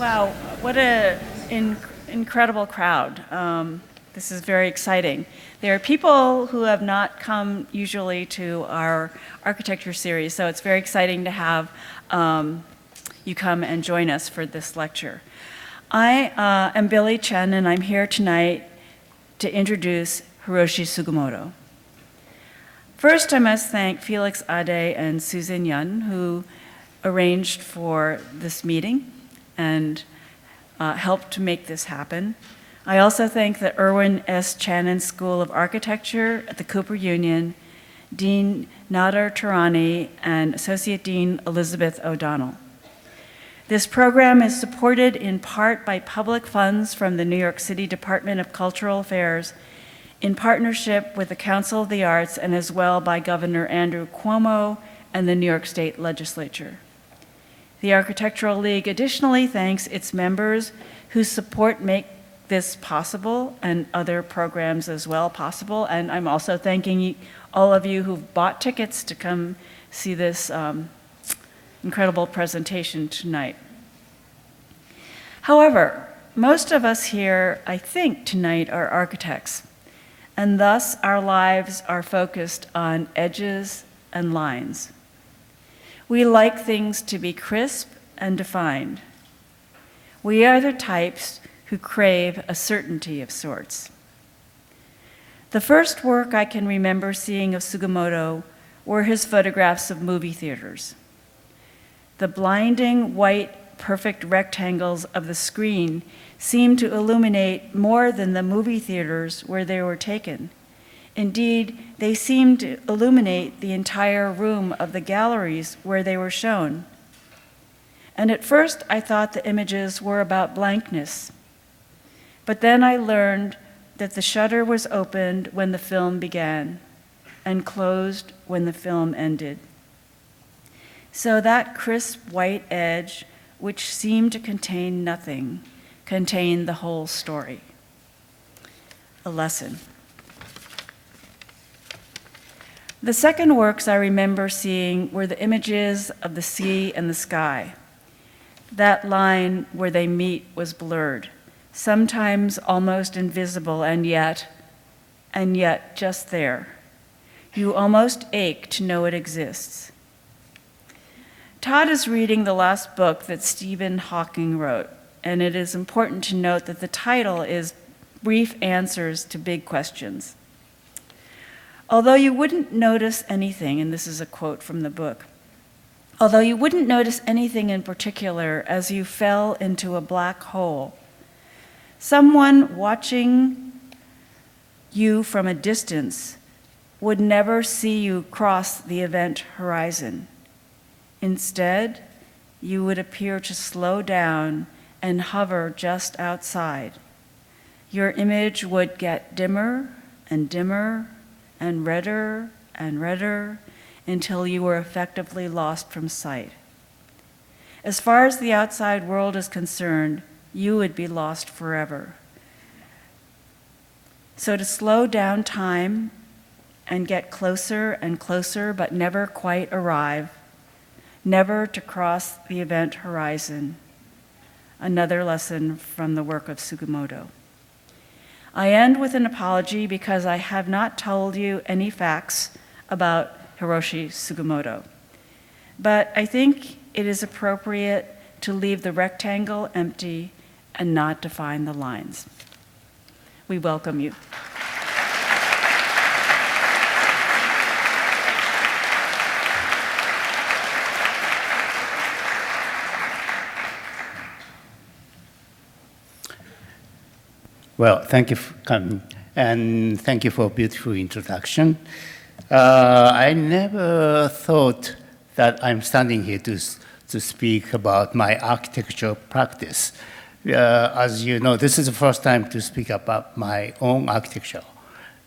Wow, what an incredible crowd. This is very exciting. There are people who have not come usually to our architecture series, so it's very exciting to have you come and join us for this lecture. I am Billie Tsien, and I'm here tonight to introduce Hiroshi Sugimoto. First, I must thank Felix Ade and Susan Yun, who arranged for this meeting and helped to make this happen. I also thank the Irwin S. Channon School of Architecture at the Cooper Union, Dean Nader Tarani, and Associate Dean Elizabeth O'Donnell. This program is supported in part by public funds from the New York City Department of Cultural Affairs in partnership with the Council of the Arts and as well by Governor Andrew Cuomo and the New York State Legislature. The Architectural League additionally thanks its members whose support make this possible and other programs as well possible. And I'm also thanking all of you who've bought tickets to come see this incredible presentation tonight. However, most of us here, I think, tonight are architects, and thus our lives are focused on edges and lines. We like things to be crisp and defined. We are the types who crave a certainty of sorts. The first work I can remember seeing of Sugimoto were his photographs of movie theaters. The blinding white, perfect rectangles of the screen seemed to illuminate more than the movie theaters where they were taken. Indeed, they seemed to illuminate the entire room of the galleries where they were shown. And at first, I thought the images were about blankness. But then I learned that the shutter was opened when the film began and closed when the film ended. So that crisp white edge, which seemed to contain nothing, contained the whole story. A lesson. The second works I remember seeing were the images of the sea and the sky. That line where they meet was blurred, sometimes almost invisible, and yet just there. You almost ache to know it exists. Todd is reading the last book that Stephen Hawking wrote, and it is important to note that the title is Brief Answers to Big Questions. Although you wouldn't notice anything, and this is a quote from the book, although you wouldn't notice anything in particular as you fell into a black hole, someone watching you from a distance would never see you cross the event horizon. Instead, you would appear to slow down and hover just outside. Your image would get dimmer and dimmer and redder until you were effectively lost from sight. As far as the outside world is concerned, you would be lost forever. So to slow down time and get closer and closer but never quite arrive, never to cross the event horizon. Another lesson from the work of Sugimoto. I end with an apology because I have not told you any facts about Hiroshi Sugimoto. But I think it is appropriate to leave the rectangle empty and not define the lines. We welcome you. Well, thank you for coming, and thank you for a beautiful introduction. I never thought that I'm standing here to speak about my architectural practice. As you know, this is the first time to speak about my own architecture.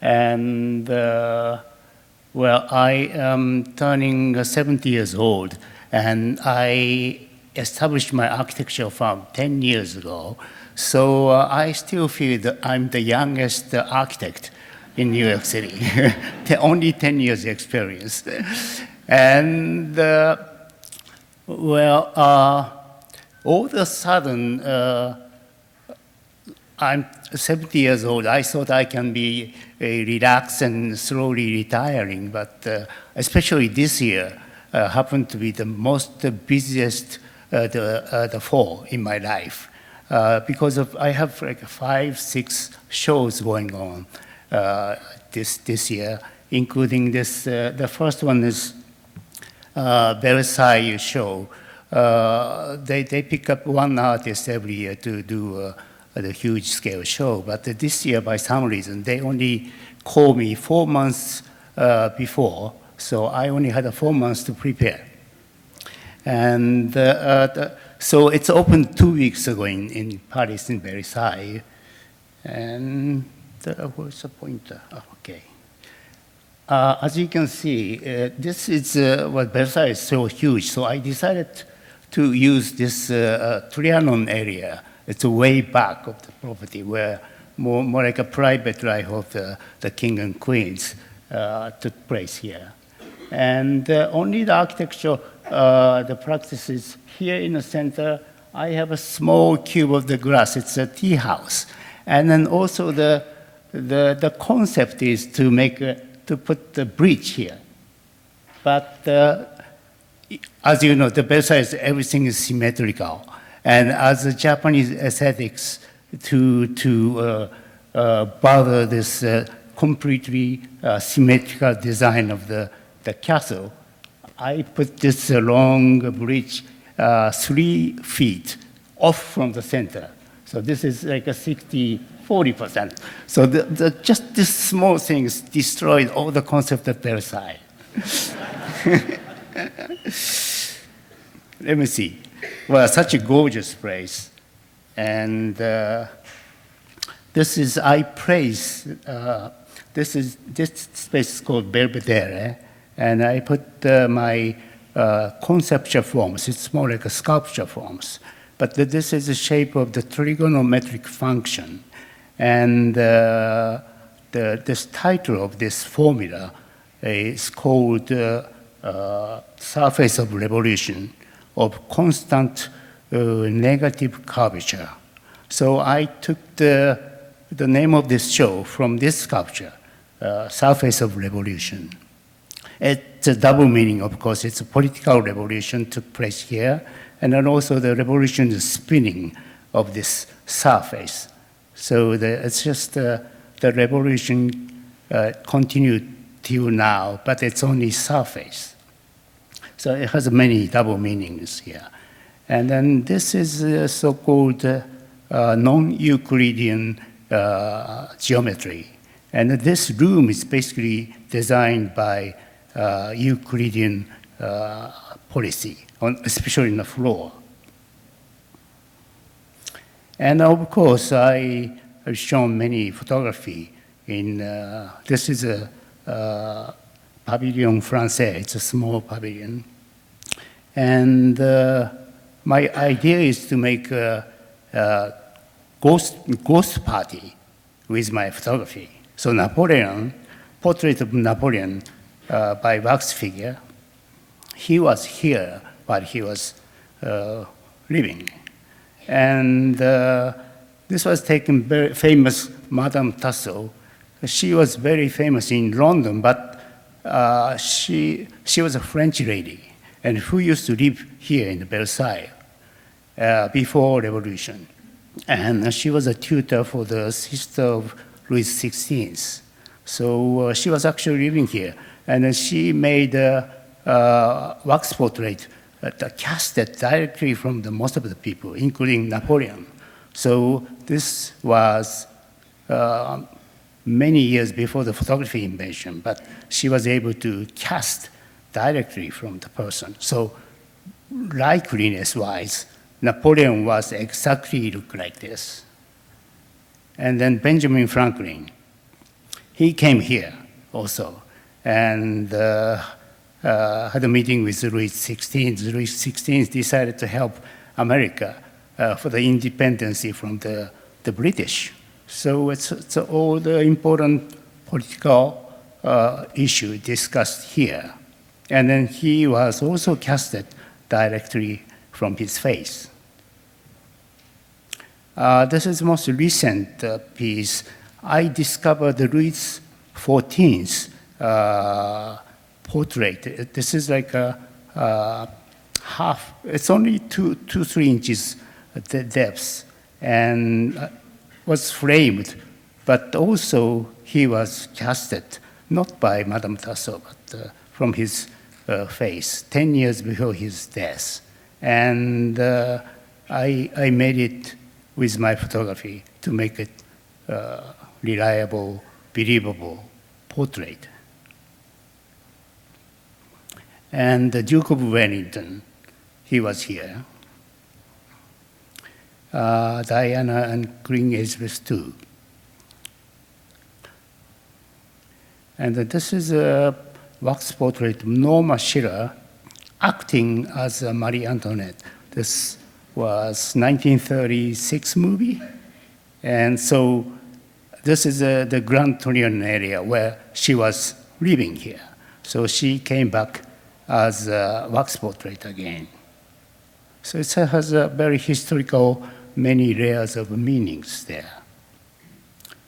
And, well, I am turning 70 years old, and I established my architecture firm 10 years ago. So I still feel that I'm the youngest architect in New York City, only 10 years experience. And well, all of a sudden, I'm 70 years old. I thought I can be relaxed and slowly retiring, but especially this year happened to be the most busiest the fall in my life because I have like 5, 6 shows going on this year, including this. The first one is Versailles show. They pick up one artist every year to do the huge scale show, but this year, by some reason, they only called me 4 months before, so I only had 4 months to prepare. And so it's opened 2 weeks ago in Paris, in Versailles. And where's the pointer? Oh, okay. As you can see, this is what Versailles is so huge, so I decided to use this Trianon area. It's way back of the property where more like a private life of the king and queens took place here. And only the architecture, the practices here in the center, I have a small cube of the glass. It's a tea house. And then also the concept is to make to put the bridge here. But as you know, the Versailles, everything is symmetrical. And as a Japanese aesthetics to bother this completely symmetrical design of the castle, I put this long bridge 3 feet off from the center. So this is like a 40%. So just this small things destroyed all the concept of Versailles. Let me see. Well, such a gorgeous place. And this is, I praise, this space is called Belvedere, and I put my conceptual forms. It's more like a sculpture forms. But this is the shape of the trigonometric function. And this title of this formula is called surface of revolution of constant negative curvature. So I took the name of this show from this sculpture, surface of revolution. It's a double meaning, of course. It's a political revolution took place here, and then also the revolution is spinning of this surface. So it's just the revolution continued till now, but it's only surface. So it has many double meanings here. And then this is so-called non-Euclidean geometry. And this room is basically designed by Euclidean policy, especially in the floor. And of course, I have shown many photography in, this is a Pavillon Français, it's a small pavilion. And my idea is to make a ghost party with my photography. So Napoleon, portrait of Napoleon by wax figure, he was here while he was living. And this was taken very famous Madame Tasso. She was very famous in London, but she was a French lady, and who used to live here in Versailles before Revolution. And she was a tutor for the sister of Louis XVI. So she was actually living here, and she made a wax portrait casted directly from most of the people, including Napoleon. So this was many years before the photography invention, but she was able to cast directly from the person. So likeliness-wise, Napoleon was exactly look like this. And then Benjamin Franklin, he came here also, and had a meeting with Louis XVI. Louis XVI decided to help America for the independence from the British. So it's all the important political issue discussed here. And then he was also casted directly from his face. This is the most recent piece. I discovered Louis XIV's portrait. This is like a half, it's only 3 inches depth, and was framed, but also he was casted, not by Madame Tussauds, but from his face, 10 years before his death. And I made it with my photography to make it reliable, believable portrait. And the Duke of Wellington, he was here. Diana and Queen Elizabeth too. And this is a wax portrait of Norma Schiller acting as Marie Antoinette. This was 1936 movie. And so this is the Grand Trianon area where she was living here. So she came back as a wax portrait again. So it has a very historical, many layers of meanings there.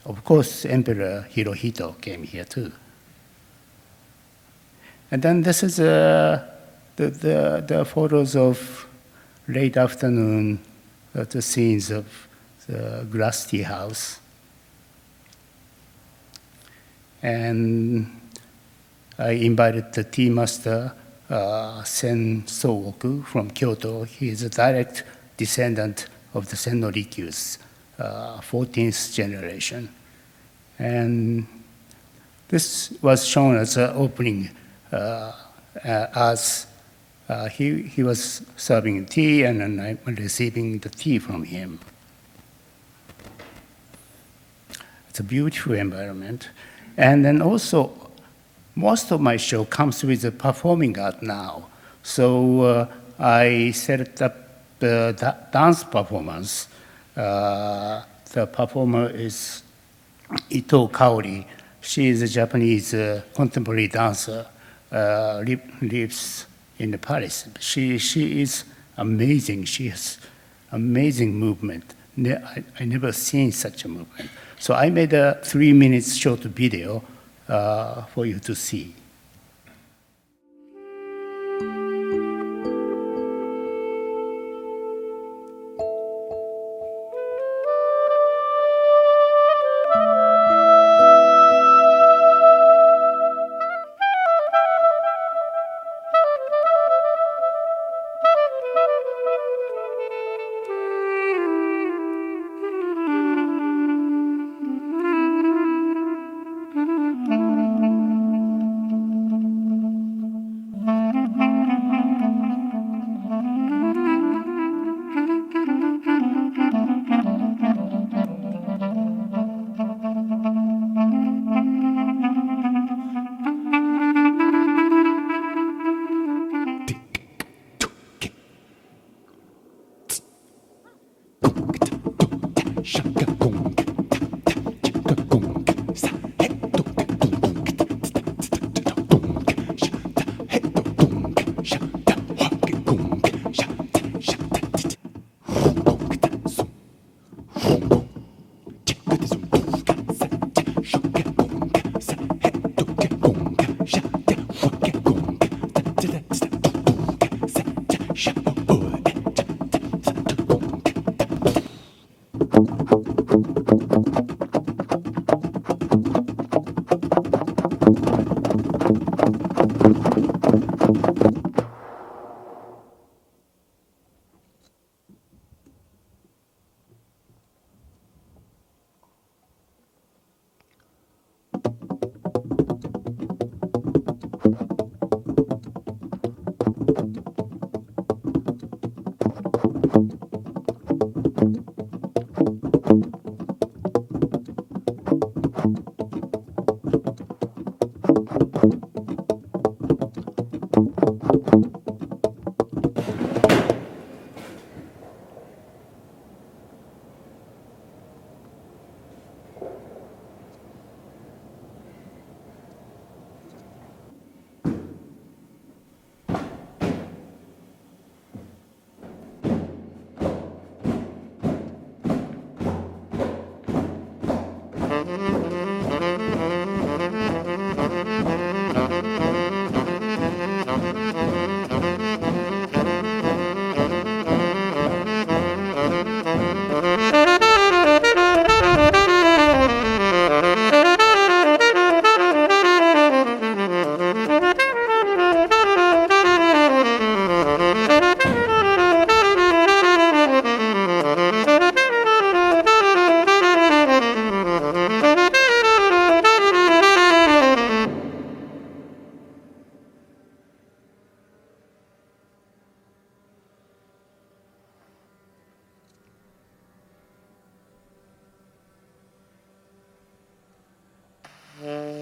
Of course, Emperor Hirohito came here too. And then this is the photos of late afternoon, the scenes of the glass tea house. And I invited the tea master, Sen Sogoku from Kyoto. He is a direct descendant of the Sen no Rikyu's 14th generation. And this was shown as an opening as he was serving tea and then I'm receiving the tea from him. It's a beautiful environment. And then also, most of my show comes with a performing art now. So I set up the dance performance. The performer is Ito Kaori. She is a Japanese contemporary dancer, lives in Paris. She is amazing. She has amazing movement. I never seen such a movement. So I made a 3-minute short video for you to see.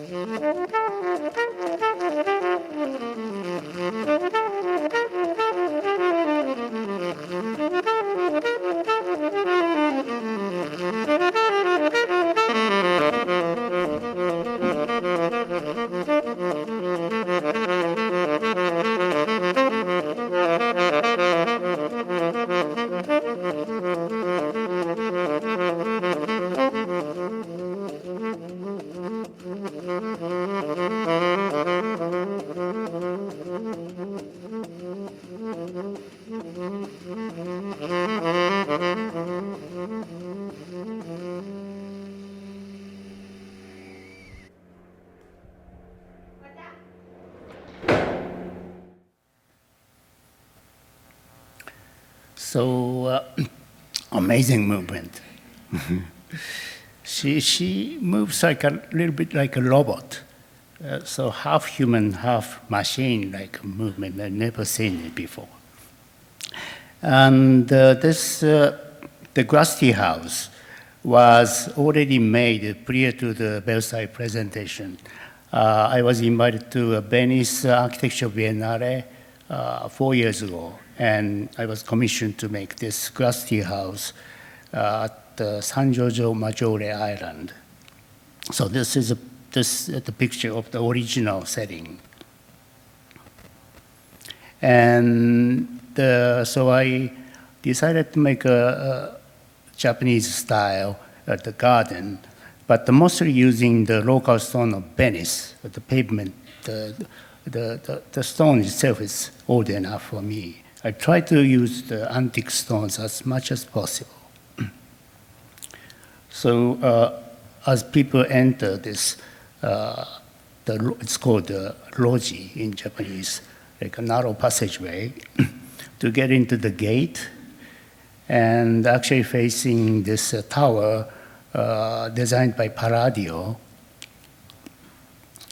So amazing movement. She moves like a little bit like a robot. So half human, half machine like movement. I've never seen it before. And the glass tea house was already made prior to the Versailles presentation. I was invited to a Venice Architecture Biennale 4 years ago, and I was commissioned to make this glass tea house at the San Giorgio Maggiore Island. So this is the picture of the original setting. And so I decided to make a Japanese style at the garden, but mostly using the local stone of Venice. The pavement, the stone itself is old enough for me. I try to use the antique stones as much as possible. So as people enter this, it's called the roji in Japanese, like a narrow passageway to get into the gate, and actually facing this tower designed by Palladio.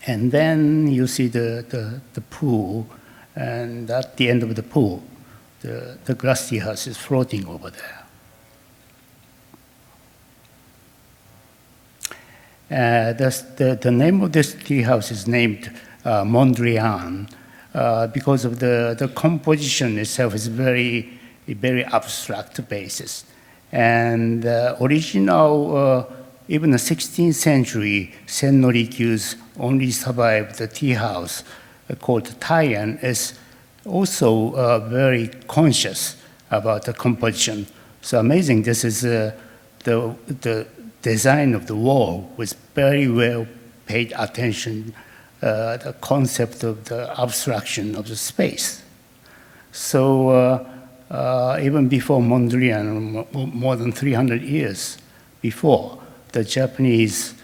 And then you see the pool, and at the end of the pool, the glass tea house is floating over there. The name of this tea house is named Mondrian because of the composition itself is very abstract basis. And original, even the 16th century Sen-no-Rikyu's only survived the tea house called Taian is also very conscious about the composition. So amazing, this is the design of the wall was very well paid attention, the concept of the abstraction of the space. So even before Mondrian, more than 300 years before, the Japanese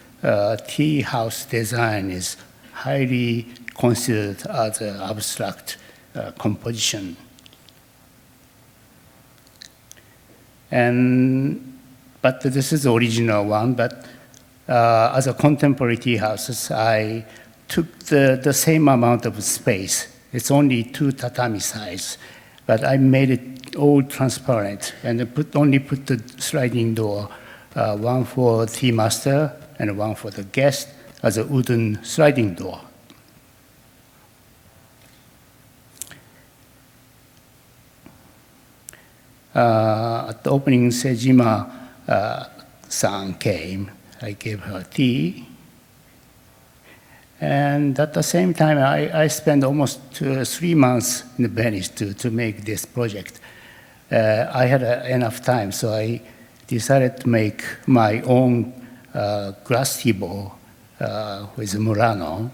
tea house design is highly considered as an abstract composition. But this is the original one, but as a contemporary tea houses, I took the same amount of space. It's only 2 tatami size, but I made it all transparent and only put the sliding door, one for tea master and one for the guest as a wooden sliding door. At the opening, Sejima-san came. I gave her tea. And at the same time, I spent almost 3 months in Venice to make this project. I had enough time, so I decided to make my own glass tea bowl with Murano.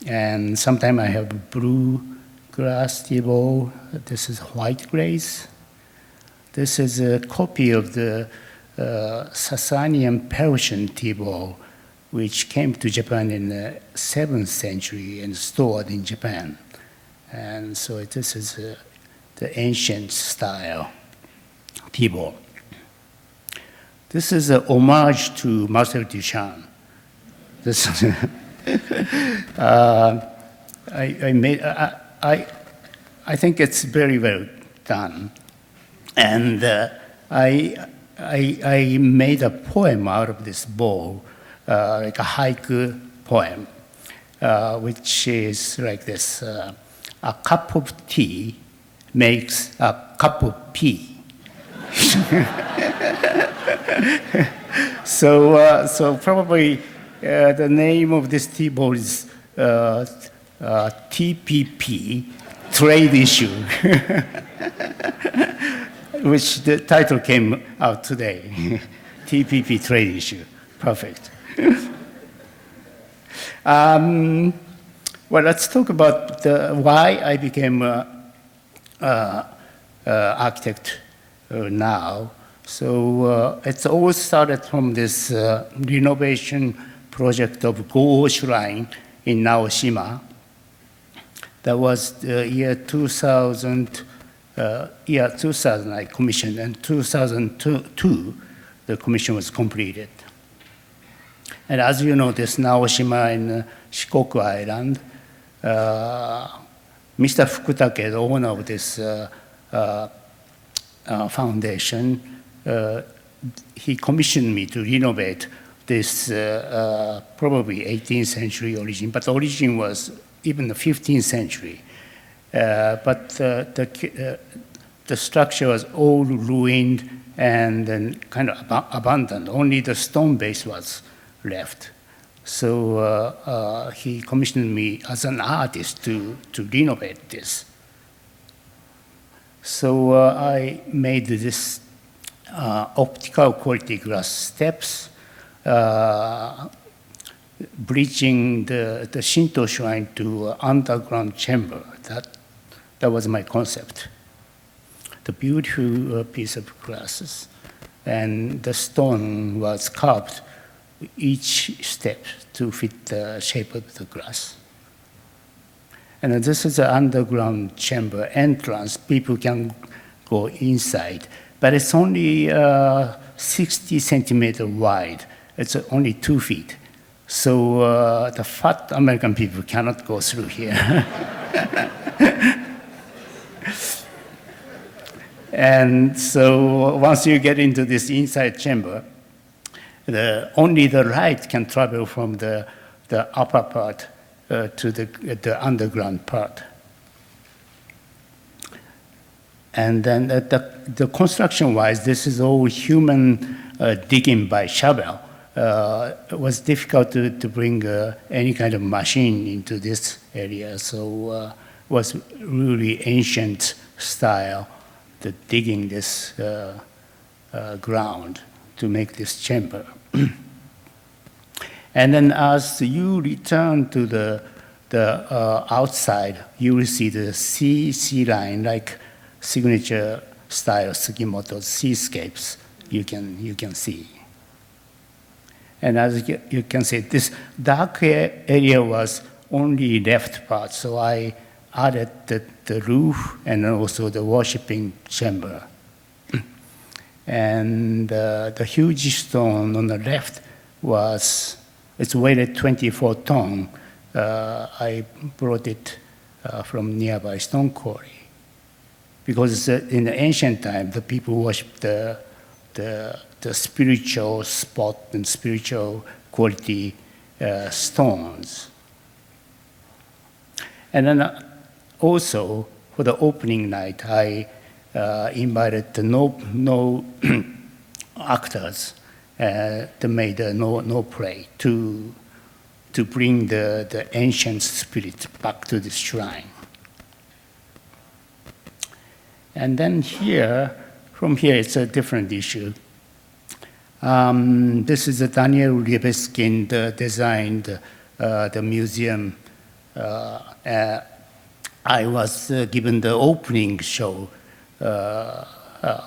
And sometimes I have blue glass tea bowl. This is white glaze. This is a copy of the Sasanian Persian tea bowl, which came to Japan in the 7th century and stored in Japan. And so this is the ancient style tea bowl. This is an homage to Marcel Duchamp. This I think it's very well done. And I made a poem out of this bowl, like a haiku poem, which is like this: a cup of tea makes a cup of pee. So probably the name of this tea ball is TPP, trade issue, which the title came out today. TPP, trade issue. Perfect. Well, let's talk about why I became an architect now. So it's all started from this renovation project of Go Shrine in Naoshima. That was the year 2000, I commissioned, and 2002, the commission was completed. And as you know, this Naoshima in Shikoku Island, Mr. Fukutake, the owner of this foundation, he commissioned me to renovate this probably 18th century origin, but the origin was even the 15th century. But the structure was all ruined and then kind of abandoned. Only the stone base was left. So he commissioned me as an artist to renovate this. So I made this optical quality glass steps, bridging the Shinto shrine to underground chamber. That was my concept. The beautiful piece of glasses, and the stone was carved each step to fit the shape of the glass. And this is the underground chamber entrance. People can go inside, but it's only 60 centimeters wide. It's only 2 feet. So the fat American people cannot go through here. And so once you get into this inside chamber, only the light can travel from the upper part to the underground part. And then the construction-wise, this is all human digging by shovel. It was difficult to bring any kind of machine into this area, so it was really ancient style, the digging this ground to make this chamber. And then as you return to the outside, you will see the sea line, like signature style Sugimoto seascapes you can see. And as you can see, this dark area was only left part, so I added the roof and also the worshipping chamber. And the huge stone on the left it's weighted 24 tons. I brought it from nearby stone quarry. Because in the ancient time, the people worshipped the spiritual spot and spiritual quality stones. And then also, for the opening night, I invited the no actors to make the no play to bring the ancient spirit back to the shrine. And then from here, it's a different issue. This is Daniel Libeskind designed the museum. I was given the opening show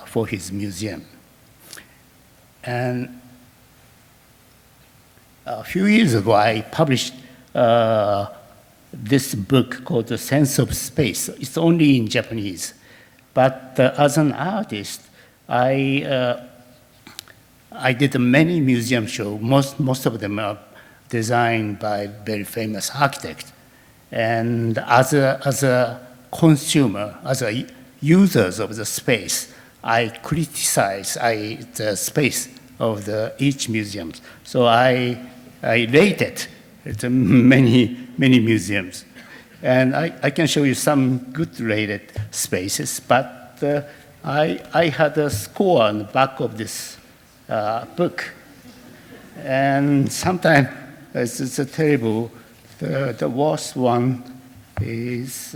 for his museum. And a few years ago, I published this book called The Sense of Space. It's only in Japanese. But as an artist, I did many museum shows. Most of them are designed by very famous architects. And as a consumer, as a users of the space, I criticize the space of each museum. So I rated It's many museums. And I can show you some good rated spaces, but I had a score on the back of this book. And sometimes it's a terrible. The worst one is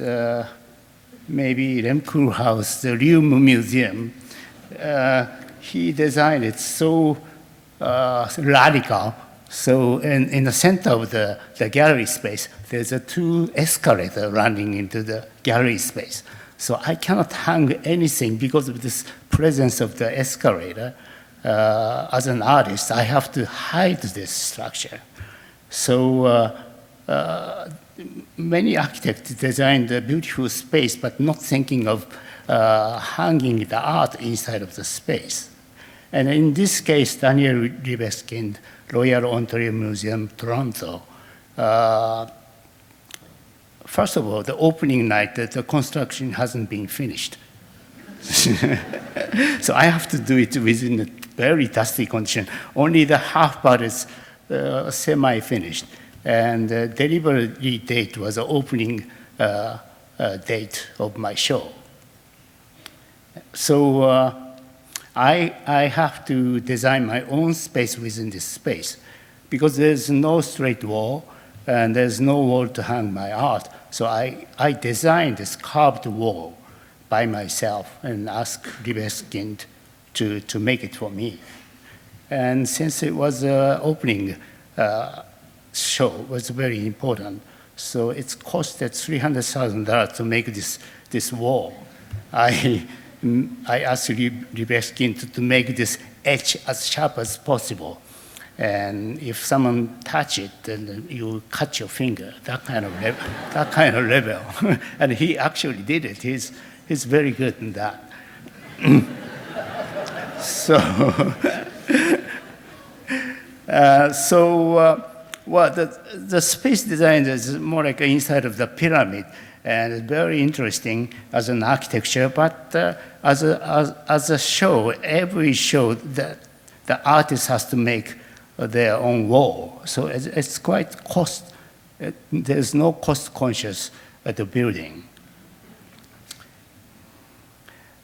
maybe Rem Koolhaas, the Rium Museum. He designed it so radical. So in the center of the gallery space, there's a 2 escalators running into the gallery space. So I cannot hang anything because of this presence of the escalator. As an artist, I have to hide this structure. So many architects designed a beautiful space, but not thinking of hanging the art inside of the space. And in this case, Daniel Libeskind, Royal Ontario Museum, Toronto. First of all, the opening night, the construction hasn't been finished. So I have to do it within a very dusty condition. Only the half part is semi-finished. And the delivery date was the opening date of my show. So I have to design my own space within this space because there's no straight wall and there's no wall to hang my art. So I designed this carved wall by myself and asked Libeskind to make it for me. And since it was an opening show, it was very important. So it's costed $300,000 to make this wall. I asked Libeskind to make this edge as sharp as possible. And if someone touch it, then you cut your finger, that kind of level. And he actually did it. He's very good in that. Well, the space design is more like inside of the pyramid, and it's very interesting as an architecture. But as a show, every show, the artist has to make their own wall. So it's quite there's no cost conscious at the building.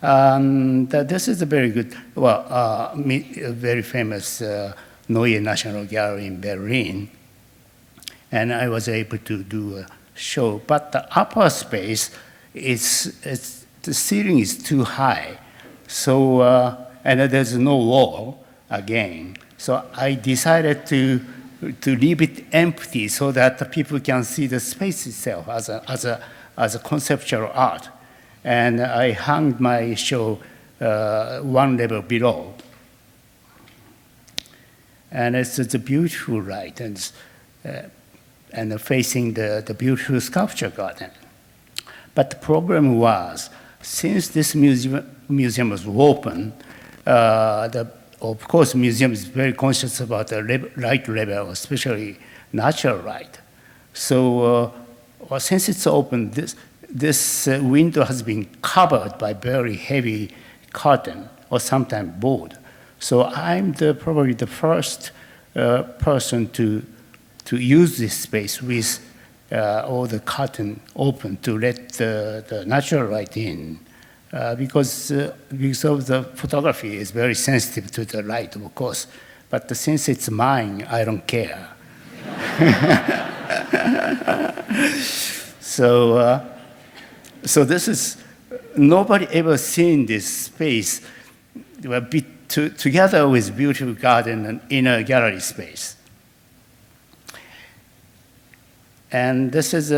This is a very good, very famous Neue National Gallery in Berlin. And I was able to do a show. But the upper space, the ceiling is too high. So, and there's no wall again. So I decided to leave it empty so that the people can see the space itself as a conceptual art. And I hung my show one level below. And it's a beautiful light and facing the beautiful sculpture garden. But the problem was, since this museum was open, of course, museum is very conscious about the light level, especially natural light. So since it's open, this window has been covered by very heavy curtain or sometimes board. So I'm probably the first person to use this space with all the curtain open to let the natural light in. Because the photography is very sensitive to the light, of course. But since it's mine, I don't care. So this is, nobody ever seen this space together with beautiful garden and inner gallery space. And this is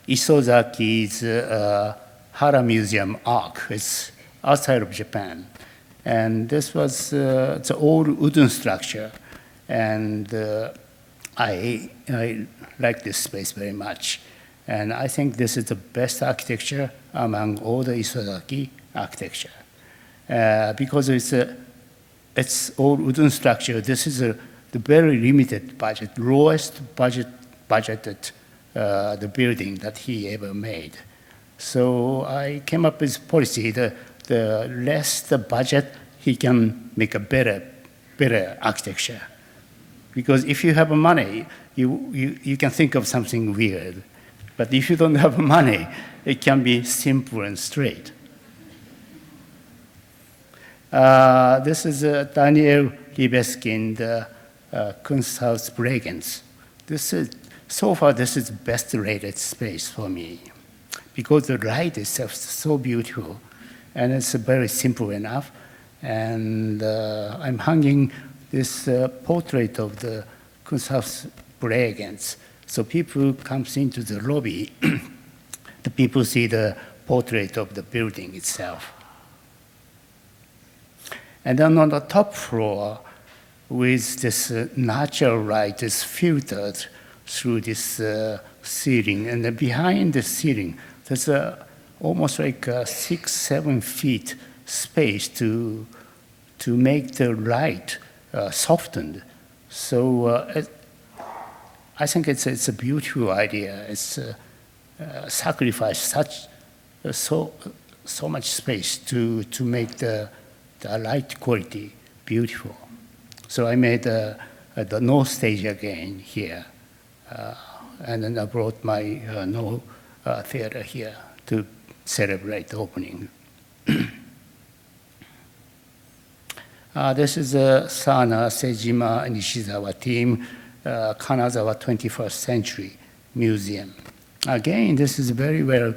Isozaki's Hara Museum Arc. It's outside of Japan. And this was it's an old wooden structure. And I like this space very much. And I think this is the best architecture among all the Isozaki architecture. Because it's old wooden structure, this is the very limited budget, lowest budgeted the building that he ever made. So I came up with policy, the less the budget, he can make a better architecture. Because if you have money, you can think of something weird. But if you don't have money, it can be simple and straight. This is Daniel Libeskin, the Kunsthaus Bregenz. So far, this is best rated space for me because the light itself is so beautiful and it's very simple enough. And I'm hanging this portrait of the Kunsthaus Bregenz. So people comes into the lobby, the people see the portrait of the building itself. And then on the top floor, with this natural light is filtered through this ceiling. And then behind the ceiling, there's almost like 6-7 feet space to make the light softened. So I think it's a beautiful idea. It's sacrifice so much space to make the light quality beautiful. So I made the North stage again here, and then I brought my No theater here to celebrate the opening. This is the Sana, Sejima, and Nishizawa team, Kanazawa 21st Century Museum. Again, this is very well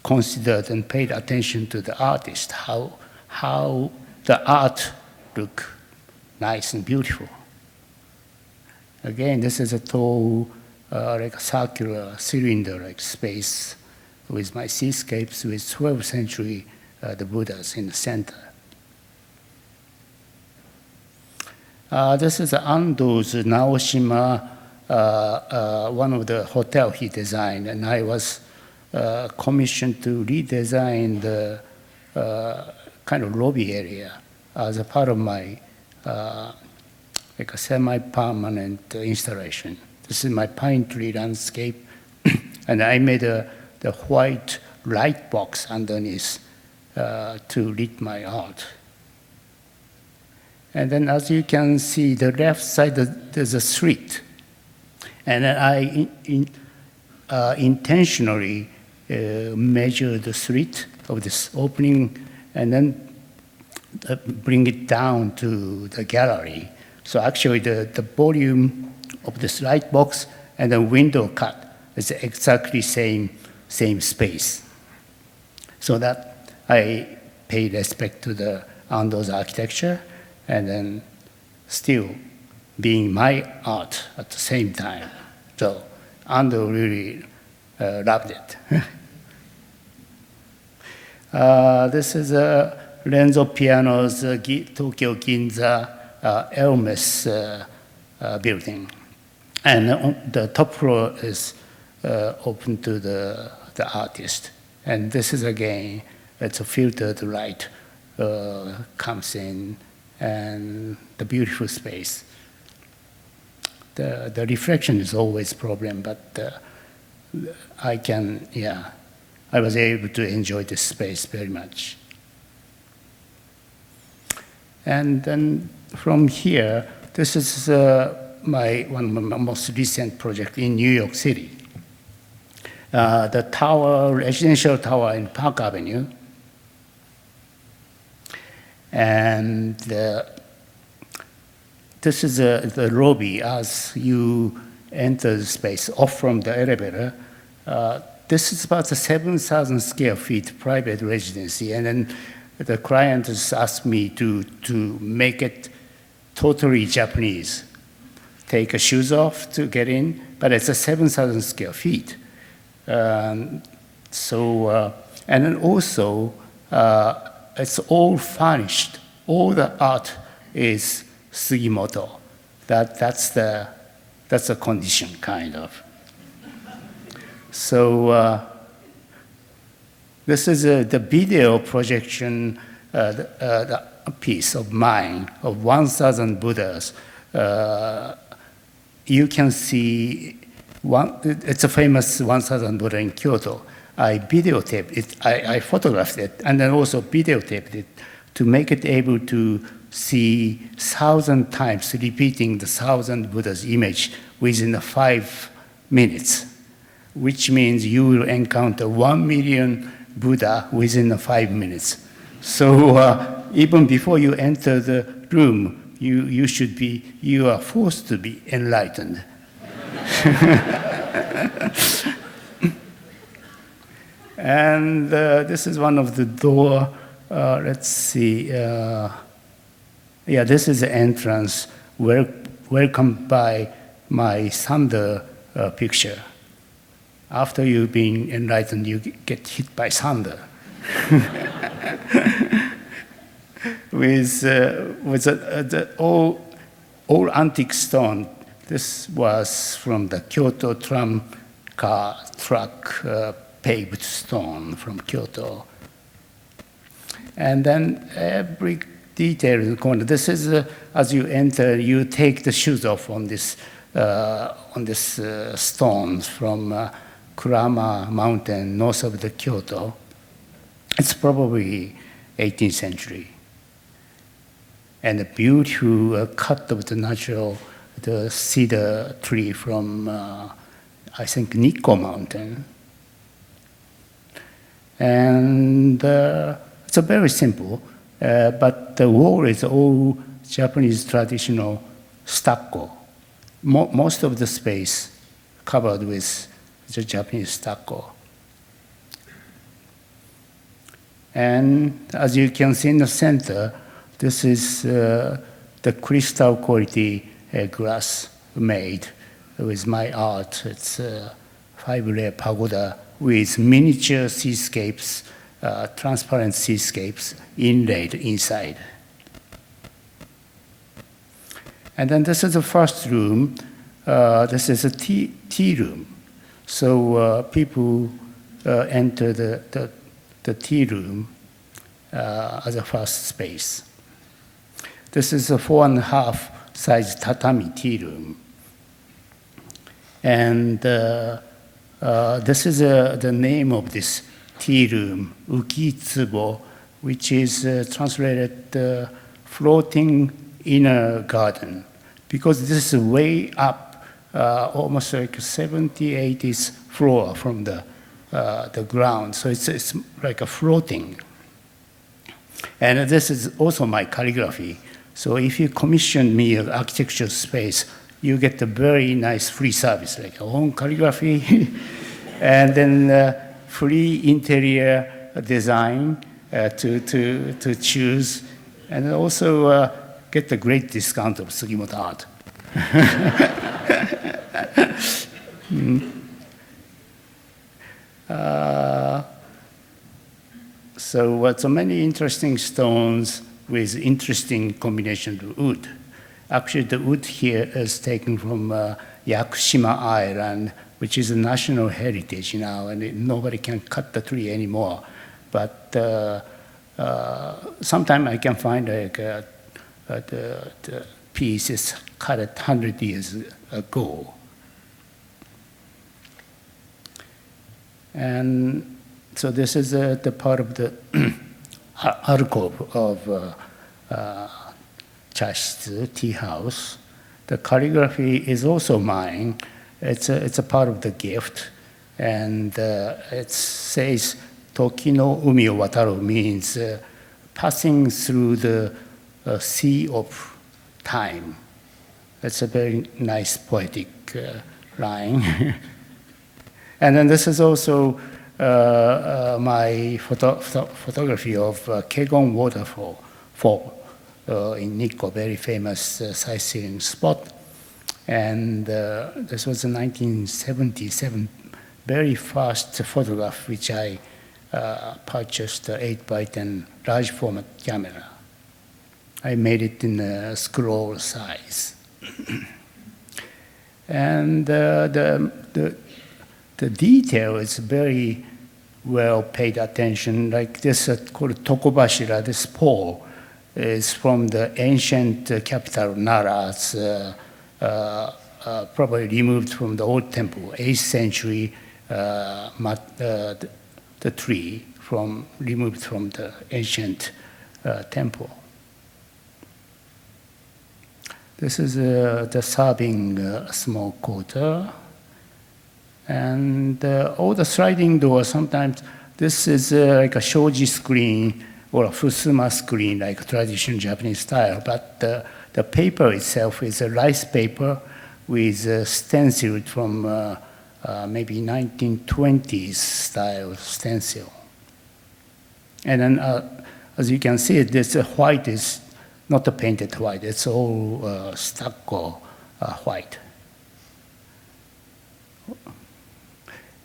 considered and paid attention to the artist, how the art look nice and beautiful. Again, this is a tall, like a circular cylinder-like space with my seascapes with 12th century the Buddhas in the center. This is Ando's Naoshima, one of the hotel he designed, and I was commissioned to redesign the kind of lobby area as a part of my like a semi-permanent installation. This is my pine tree landscape, and I made the white light box underneath to lit my art. And then as you can see, the left side, there's a street. And then I intentionally measure the street of this opening and then bring it down to the gallery. So actually the volume of this light box and the window cut is exactly same space. So that I pay respect to the Ando's architecture and then still being my art at the same time. So Ando really loved it. This is Renzo Piano's Tokyo Ginza Hermes building. And the top floor is open to the artist. And this is again, it's a filtered light comes in and the beautiful space. The reflection is always a problem, but I was able to enjoy this space very much. And then from here, this is one of my most recent project in New York City. The tower, residential tower in Park Avenue. And this is the lobby as you enter the space off from the elevator. This is about 7,000 square feet private residency. And then the client has asked me to make it totally Japanese. Take your shoes off to get in, but it's 7,000 square feet. And then also, it's all furnished. All the art is Sugimoto. That's the condition, kind of. So this is the video projection, the piece of mine of 1,000 Buddhas. You can see it's a famous 1,000 Buddha in Kyoto. I videotaped it, I photographed it, and then also videotaped it to make it able to see 1,000 times repeating the 1,000 Buddha's image within 5 minutes, which means you will encounter 1 million Buddha within 5 minutes. So even before you enter the room, you are forced to be enlightened. And this is one of the door. Let's see. Yeah, this is the entrance. Welcomed by my thunder picture. After you've been enlightened, you get hit by thunder. with the all antique stone. This was from the Kyoto tram car truck paved stone from Kyoto. And then every detail in the corner. This is as you enter, you take the shoes off on this stones from Kurama Mountain, north of the Kyoto. It's probably 18th century. And a beautiful cut of the cedar tree from, I think, Nikko Mountain. And it's a very simple, but the wall is all Japanese traditional stucco. Most of the space covered with the Japanese stucco. And as you can see in the center, this is the crystal quality glass made with my art. It's a 5-layer pagoda with miniature seascapes, transparent seascapes inlaid inside. And then this is the first room. This is a tea room. So people enter the tea room as a first space. This is a 4.5 size tatami tea room. And this is the name of this tea room, Ukitsubo, which is translated floating inner garden, because this is way up, almost like 70, 80s floor from the ground. So it's like a floating. And this is also my calligraphy. So if you commission me an architecture space, you get a very nice free service, like own calligraphy, and then free interior design to choose, and also get a great discount of Sugimoto art. So many interesting stones with interesting combination of wood. Actually, the wood here is taken from Yakushima Island, which is a national heritage now, and nobody can cut the tree anymore. But sometimes I can find like the piece is cut 100 years ago. And so this is the part of the alcove of Chashitsu, tea house. The calligraphy is also mine. It's a part of the gift. And it says, Toki no umi o wataru means passing through the sea of time. That's a very nice poetic line. And then this is also my photography of Kegon waterfall in Nikko, very famous sightseeing spot. And this was a 1977 very first photograph, which I purchased 8x10 large format camera. I made it in a scroll size. And the detail is very well paid attention. Like this called Tokobashira, this pole is from the ancient capital Nara. It's probably removed from the old temple, 8th century, the tree removed from the ancient temple. This is the serving small quarter. And all the sliding doors, sometimes this is like a shoji screen or a fusuma screen, like traditional Japanese style. But the paper itself is a rice paper with stenciled from maybe 1920s style stencil. And then, as you can see, this white is not a painted white, it's all stucco white.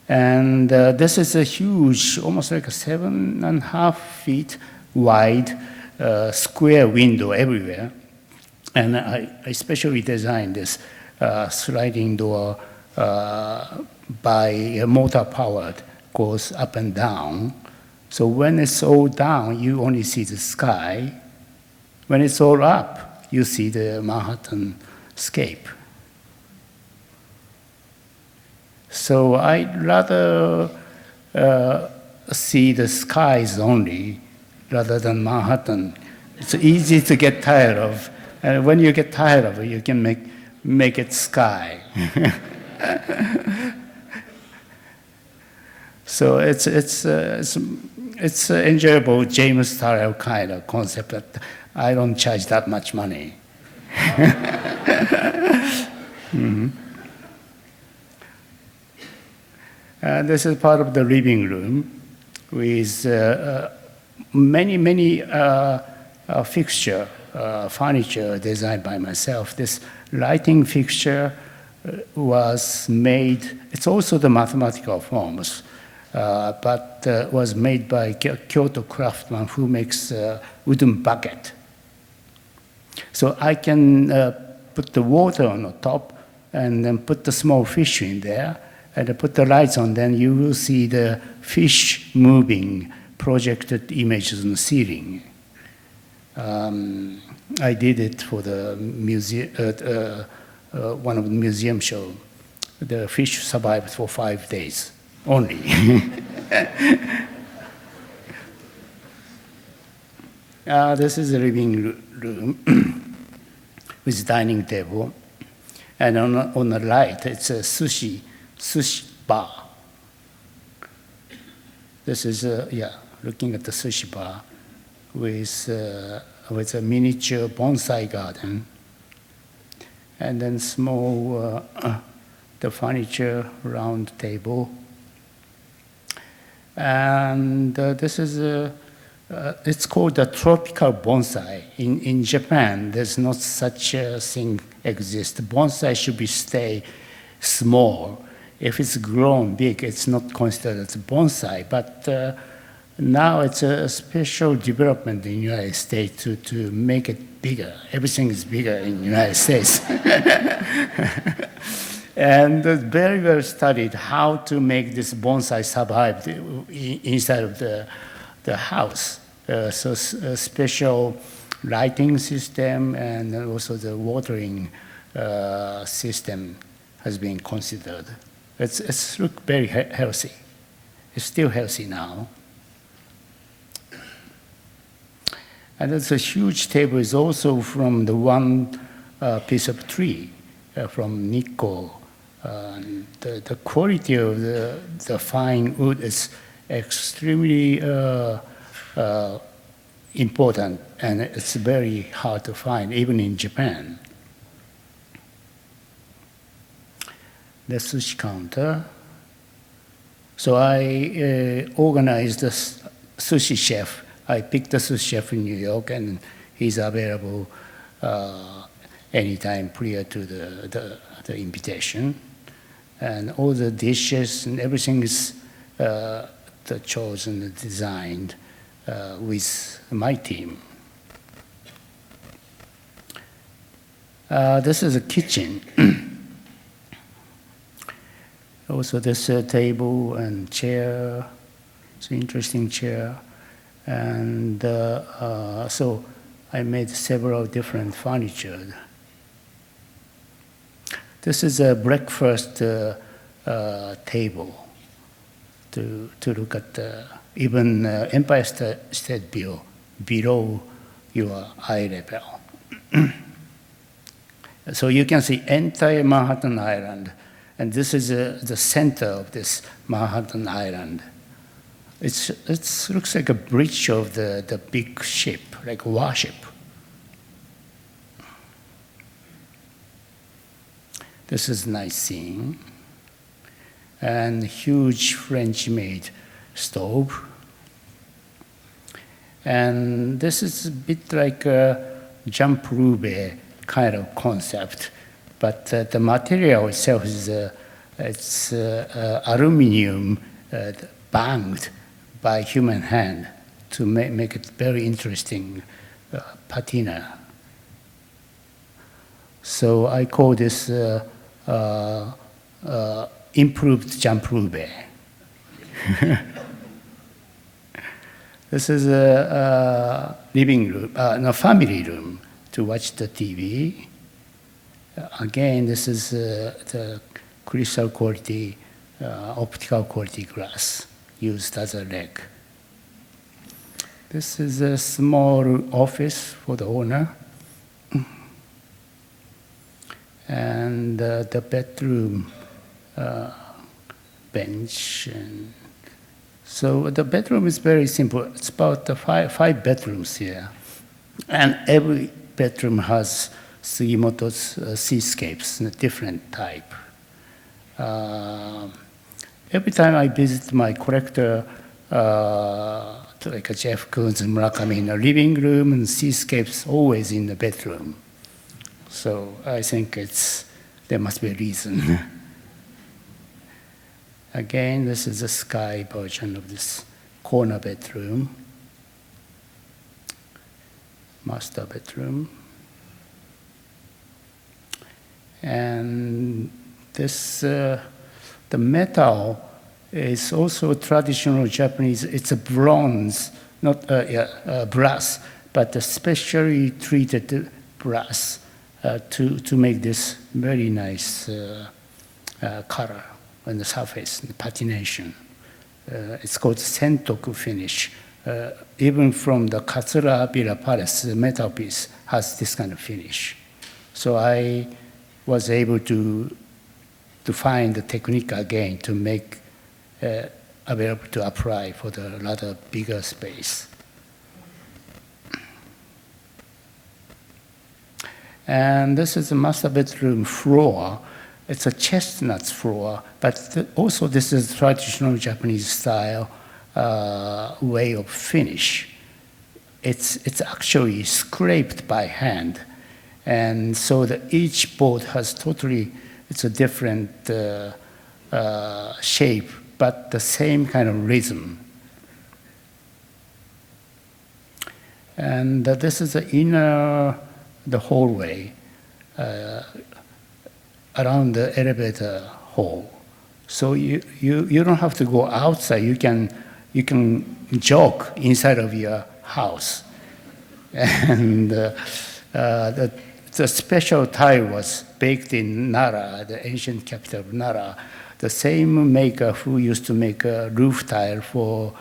And this is a huge, almost like a 7.5 feet wide square window everywhere. And I specially designed this sliding door by a motor powered, goes up and down. So when it's all down, you only see the sky. When it's all up, you see the Manhattan scape. So I'd rather see the skies only rather than Manhattan. It's easy to get tired of. And when you get tired of it, you can make it sky. So it's enjoyable James style kind of concept, but I don't charge that much money. Mm-hmm. This is part of the living room with many fixture, furniture designed by myself. This lighting fixture was made, it's also the mathematical forms, but was made by Kyoto craftsman who makes wooden bucket. So I can put the water on the top and then put the small fish in there and put the lights on, then you will see the fish moving, projected images on the ceiling. I did it for the museum, one of the museum show. The fish survived for 5 days only. This is a living room with dining table. And on the right, it's a sushi bar. This is, looking at the sushi bar with a miniature bonsai garden. And then small, the furniture round table. And this is, it's called a tropical bonsai. In Japan, there's not such a thing exist. Bonsai should stay small. If it's grown big, it's not considered as a bonsai. But now it's a special development in the United States to make it bigger. Everything is bigger in the United States. And very well studied how to make this bonsai survive inside of the house. So a special lighting system and also the watering system has been considered. It's look very healthy. It's still healthy now. And it's a huge table is also from the one piece of tree from Nikko. The quality of the fine wood is extremely important, and it's very hard to find, even in Japan. The sushi counter. So I organized the sushi chef. I picked the sushi chef in New York, and he's available anytime prior to the invitation. And all the dishes and everything is chosen and designed with my team. This is a kitchen. Also this table and chair, it's an interesting chair. And so I made several different furniture. This is a breakfast table to look at even Empire State View below your eye level. So you can see entire Manhattan Island, and this is the center of this Manhattan Island. It looks like a bridge of the big ship, like a warship. This is a nice scene. And huge French-made stove. And this is a bit like a jump roube kind of concept, but the material itself is it's aluminum banged by human hand to make it very interesting patina. So I call this improved jump roube. This is a living room, no, family room to watch the TV. Again, this is the crystal quality, optical quality glass used as a leg. This is a small office for the owner. And the bedroom bench. And so the bedroom is very simple. It's about five bedrooms here. And every bedroom has Sugimoto's seascapes, a different type. Every time I visit my collector, like Jeff Koons and Murakami, in the living room and seascapes always in the bedroom. So I think there must be a reason. Again, this is a sky version of this corner bedroom, master bedroom. And this, the metal is also traditional Japanese. It's a bronze, not brass, but a specially treated brass to make this very nice color on the surface, the patination. It's called sentoku finish. Even from the Katsura Villa Palace, the metal piece has this kind of finish. So I was able to find the technique again to make available to apply for the rather bigger space. And this is the master bedroom floor. It's a chestnut floor, but also this is traditional Japanese style way of finish. It's actually scraped by hand. And so that each board has totally, it's a different shape, but the same kind of rhythm. And this is the hallway around the elevator hall. So you don't have to go outside. You can jog inside of your house. And the special tile was baked in Nara, the ancient capital of Nara. The same maker who used to make a roof tile for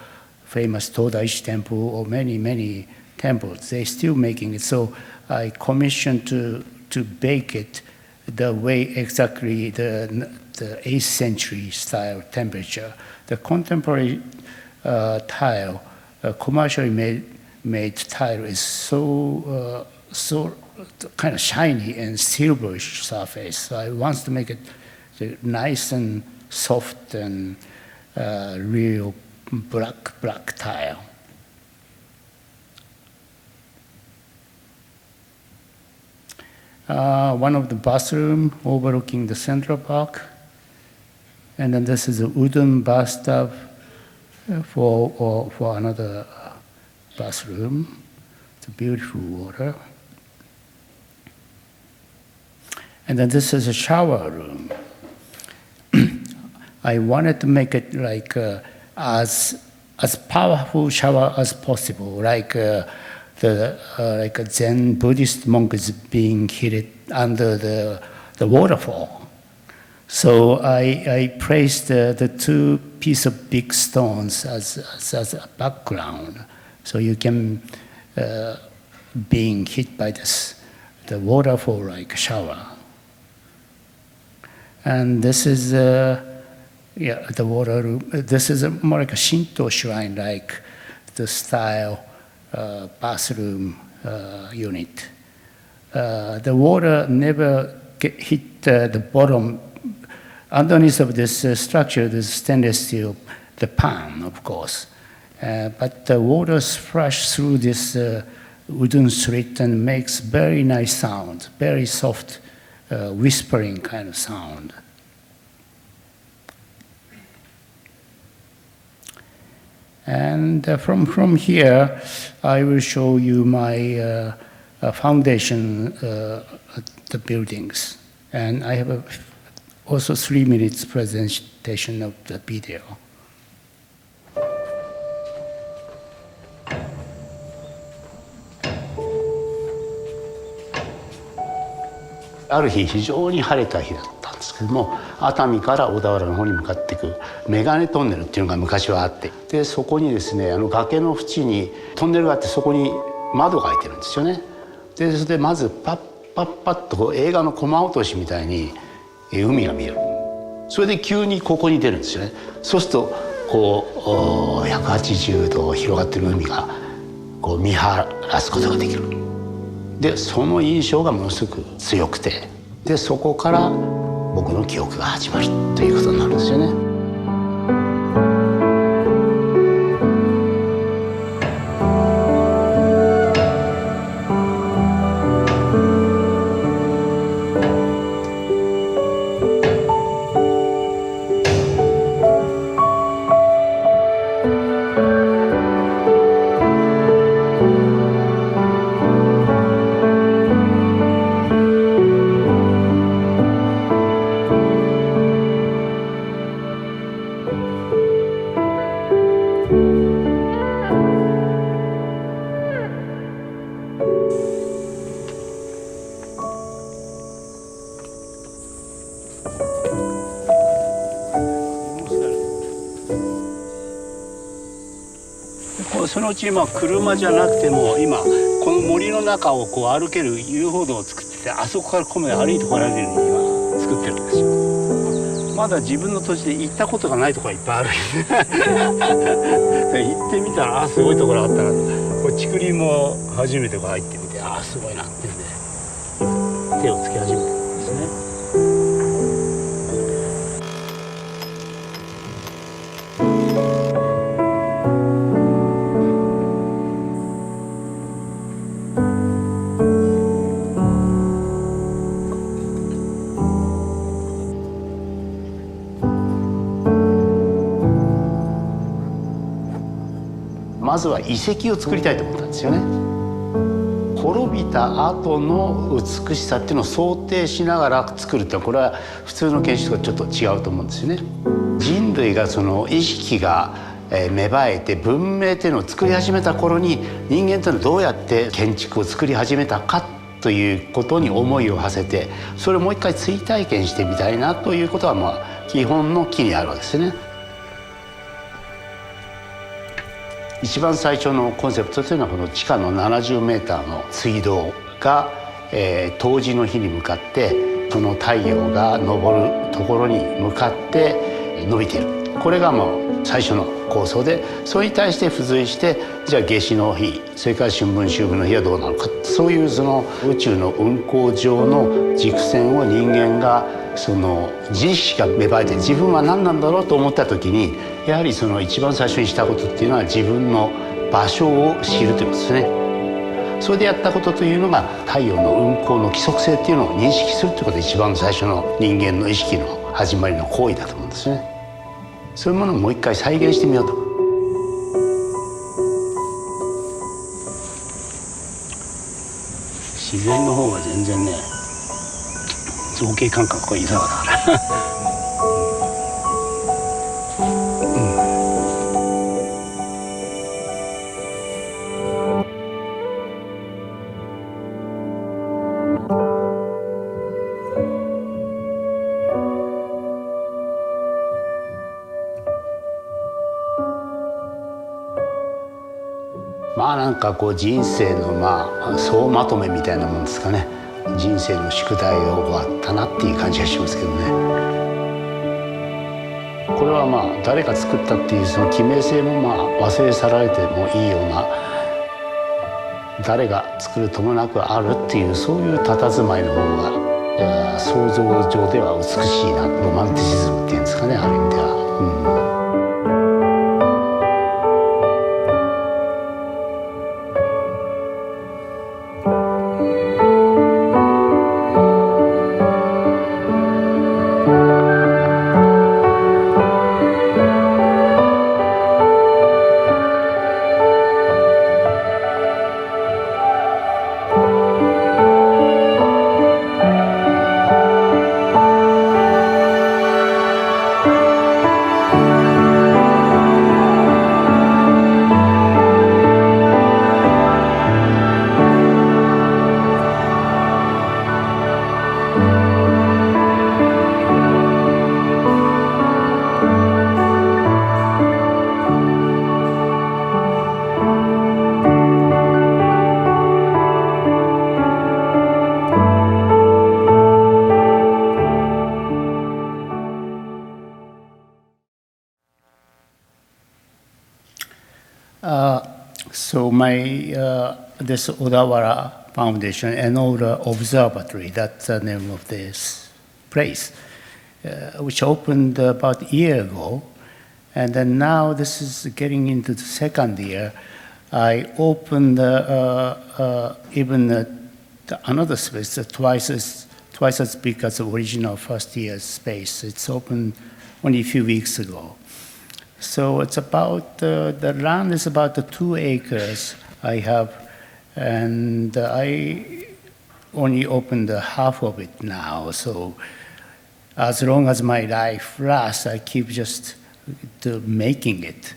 famous Todaishi temple or many temples, they're still making it. So I commissioned to bake it the way exactly the 8th century style temperature. The contemporary tile, commercially made tile is so kind of shiny and silverish surface. So I want to make it nice and soft and real black tile. One of the bathroom overlooking the Central Park. And then this is a wooden bathtub for another bathroom. It's a beautiful water. And then this is a shower room. I wanted to make it like as powerful shower as possible, like like a Zen Buddhist monk is being hit under the waterfall. So I placed the two pieces of big stones as a background, so you can being hit by this the waterfall-like shower. And this is the water room. This is more like a Shinto shrine-like the style bathroom unit. The water never hit the bottom. Underneath of this structure, there's stainless steel, the pan, of course. But the water splashes through this wooden slit and makes very nice sound, very soft, whispering kind of sound. And from here, I will show you my foundation, the buildings. And I have also 3 minutes presentation of the video. ある日非常に晴れた日だったんですけども、熱海から小田原の方に向かっていくメガネトンネルっていうのが昔はあって、でそこにですね崖の縁にトンネルがあって、そこに窓が開いてるんですよね。でそれでまずパッパッパッとこう映画のコマ落としみたいに海が見える。それで急にここに出るんですよね。そうするとこう180度広がってる海がこう見晴らすことができる。でその印象がものすごく強くて、でそこから僕の記憶が始まるということになるんですよね。そのうち車じゃなくても今この森の中をこう歩ける遊歩道を作ってて、あそこからここまで歩いてこられるように今作ってるんですよ。まだ自分の土地で行ったことがないところがいっぱいある行ってみたらすごいところあったな。これ竹林も初めて入ってみてすごいなってんで手をつけ始めてるんですね。まずは遺跡を作りたいと思ったんですよね。滅びた後の美しさっていうのを想定しながら作るってのは、これは普通の建築とちょっと違うと思うんですよね。人類がその意識が芽生えて文明っていうのを作り始めた頃に、人間というのはどうやって建築を作り始めたかということに思いを馳せて、それをもう一回追体験してみたいなということは基本の木にあるわけですよね。一番最初のコンセプトというのはこの地下の70メーターの水道が、冬至の日に向かってその太陽が昇るところに向かって伸びている。これがもう最初の構想で、それに対して付随してじゃあ夏至の日、それから春分秋分の日はどうなのか、そういうその宇宙の運行上の軸線を人間がその自意識が芽生えて自分は何なんだろうと思った時に、やはりその一番最初にしたことっていうのは自分の場所を知るということですね。それでやったことというのが太陽の運行の規則性っていうのを認識するということが一番最初の人間の意識の始まりの行為だと思うんですね。そういうものをもう一回再現してみようと。自然の方が全然ね、造形感覚が豊かだからなんかこう人生の総まとめみたいなもんですかね。人生の宿題が終わったなっていう感じがしますけどね。これはまあ誰が作ったっていうその記名性もまあ忘れ去られてもいいような、誰が作るともなくあるっていうそういう佇まいの方が想像上では美しいな、ロマンティシズムっていうんですかね、ある意味では。So this Odawara Foundation, Enoura Observatory, that's the name of this place, which opened about a year ago. And then now this is getting into the second year. I opened even another space, twice as big as the original first year's space. It's opened only a few weeks ago. So it's about, the land is about 2 acres I have, and I only opened half of it now. So as long as my life lasts, I keep just making it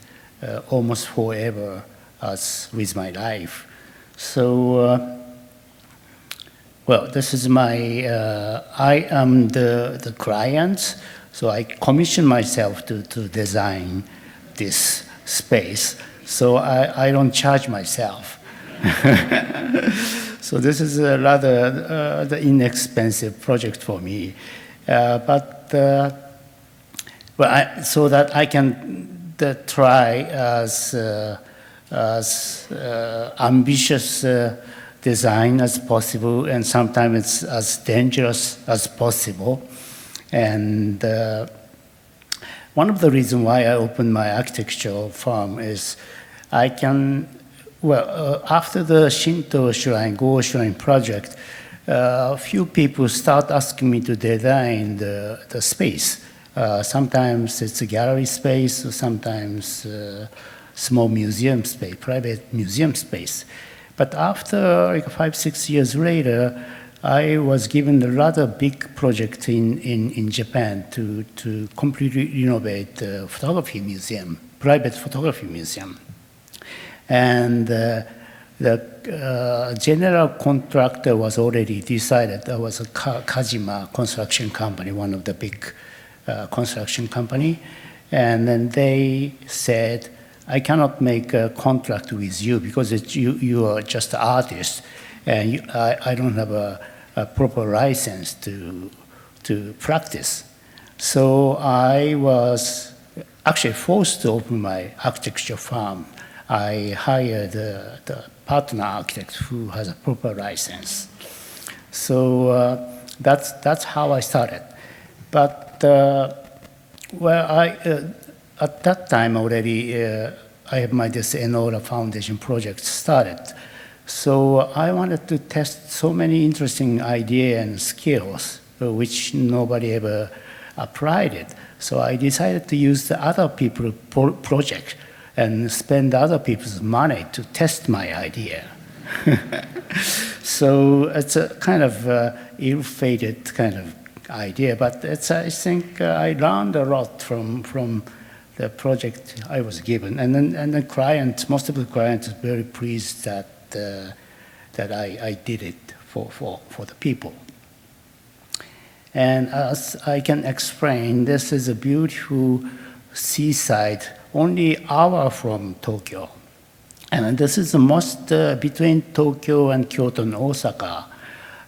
almost forever as with my life. So, well, this is my, I am the client. So I commissioned myself to design this space. So I don't charge myself. So this is a rather the inexpensive project for me. So that I can try as ambitious design as possible, and sometimes it's as dangerous as possible. And one of the reasons why I opened my architectural firm is I can, after the Shinto Shrine, Go Shrine project, a few people start asking me to design the space. Sometimes it's a gallery space, or sometimes small museum space, private museum space. But after like 5-6 years later, I was given a rather big project in Japan to completely renovate the photography museum, private photography museum. And the general contractor was already decided. That was a Kajima construction company, one of the big construction company. And then they said, I cannot make a contract with you because you are just an artist, and I don't have a proper license to practice. So I was actually forced to open my architecture firm. I hired the partner architect who has a proper license. So that's how I started. But at that time already, I have this Enoura Foundation project started. So I wanted to test so many interesting ideas and skills, which nobody ever applied it. So I decided to use the other people's project and spend other people's money to test my idea. So it's a kind of ill-fated kind of idea, but I think I learned a lot from the project I was given, and the client, most of the clients, are very pleased that I did it for the people. And as I can explain, this is a beautiful seaside, only an hour from Tokyo. And this is the most, between Tokyo and Kyoto and Osaka,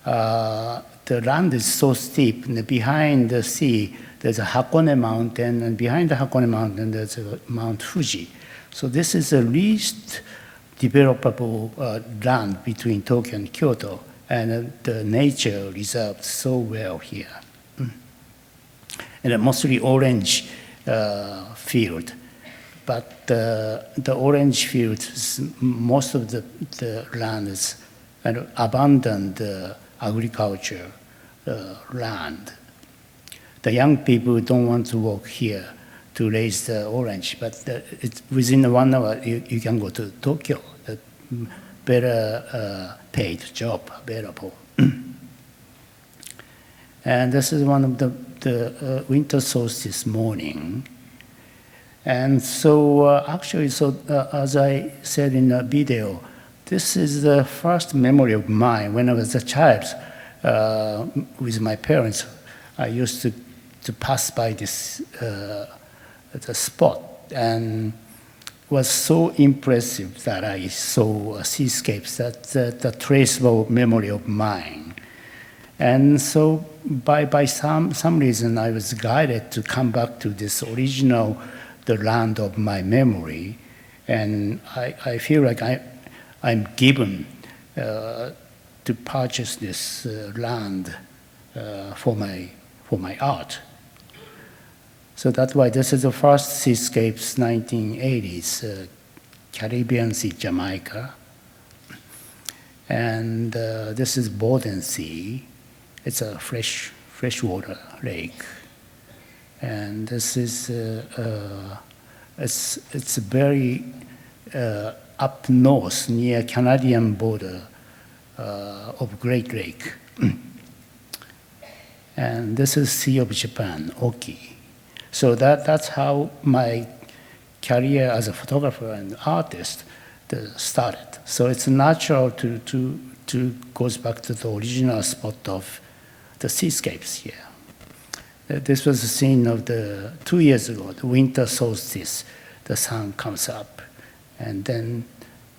the land is so steep, and behind the sea, there's a Hakone Mountain, and behind the Hakone Mountain, there's a Mount Fuji. So this is the least developable land between Tokyo and Kyoto, and the nature reserved so well here. And a mostly orange field. But the orange field, most of the land is kind of abandoned agriculture land. The young people don't want to work here to raise the orange, but it's within 1 hour you can go to Tokyo. A better paid job available. And this is one of the winter solstice morning. And so actually, as I said in the video, this is the first memory of mine. When I was a child, with my parents, I used to pass by this the spot, and was so impressive that I saw seascapes that a traceable memory of mine. And so by some reason, I was guided to come back to this original, the land of my memory, and I feel like I'm given to purchase this land for my art. So that's why this is the first seascapes, 1980s, Caribbean Sea, Jamaica. And this is Bowden Sea. It's a freshwater lake. And this is, it's very up north near Canadian border of Great Lake. And this is Sea of Japan, Oki. So that's how my career as a photographer and artist started. So it's natural to goes back to the original spot of the seascapes here. This was the scene of 2 years ago, the winter solstice. The sun comes up, and then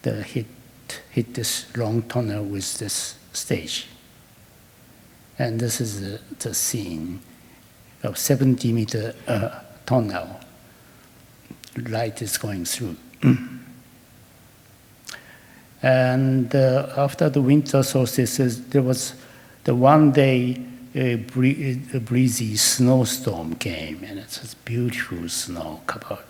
hit this long tunnel with this stage. And this is the scene of 70-meter tunnel. Light is going through. And after the winter solstice, there was the one day a breezy snowstorm came, and it's this beautiful snow covered.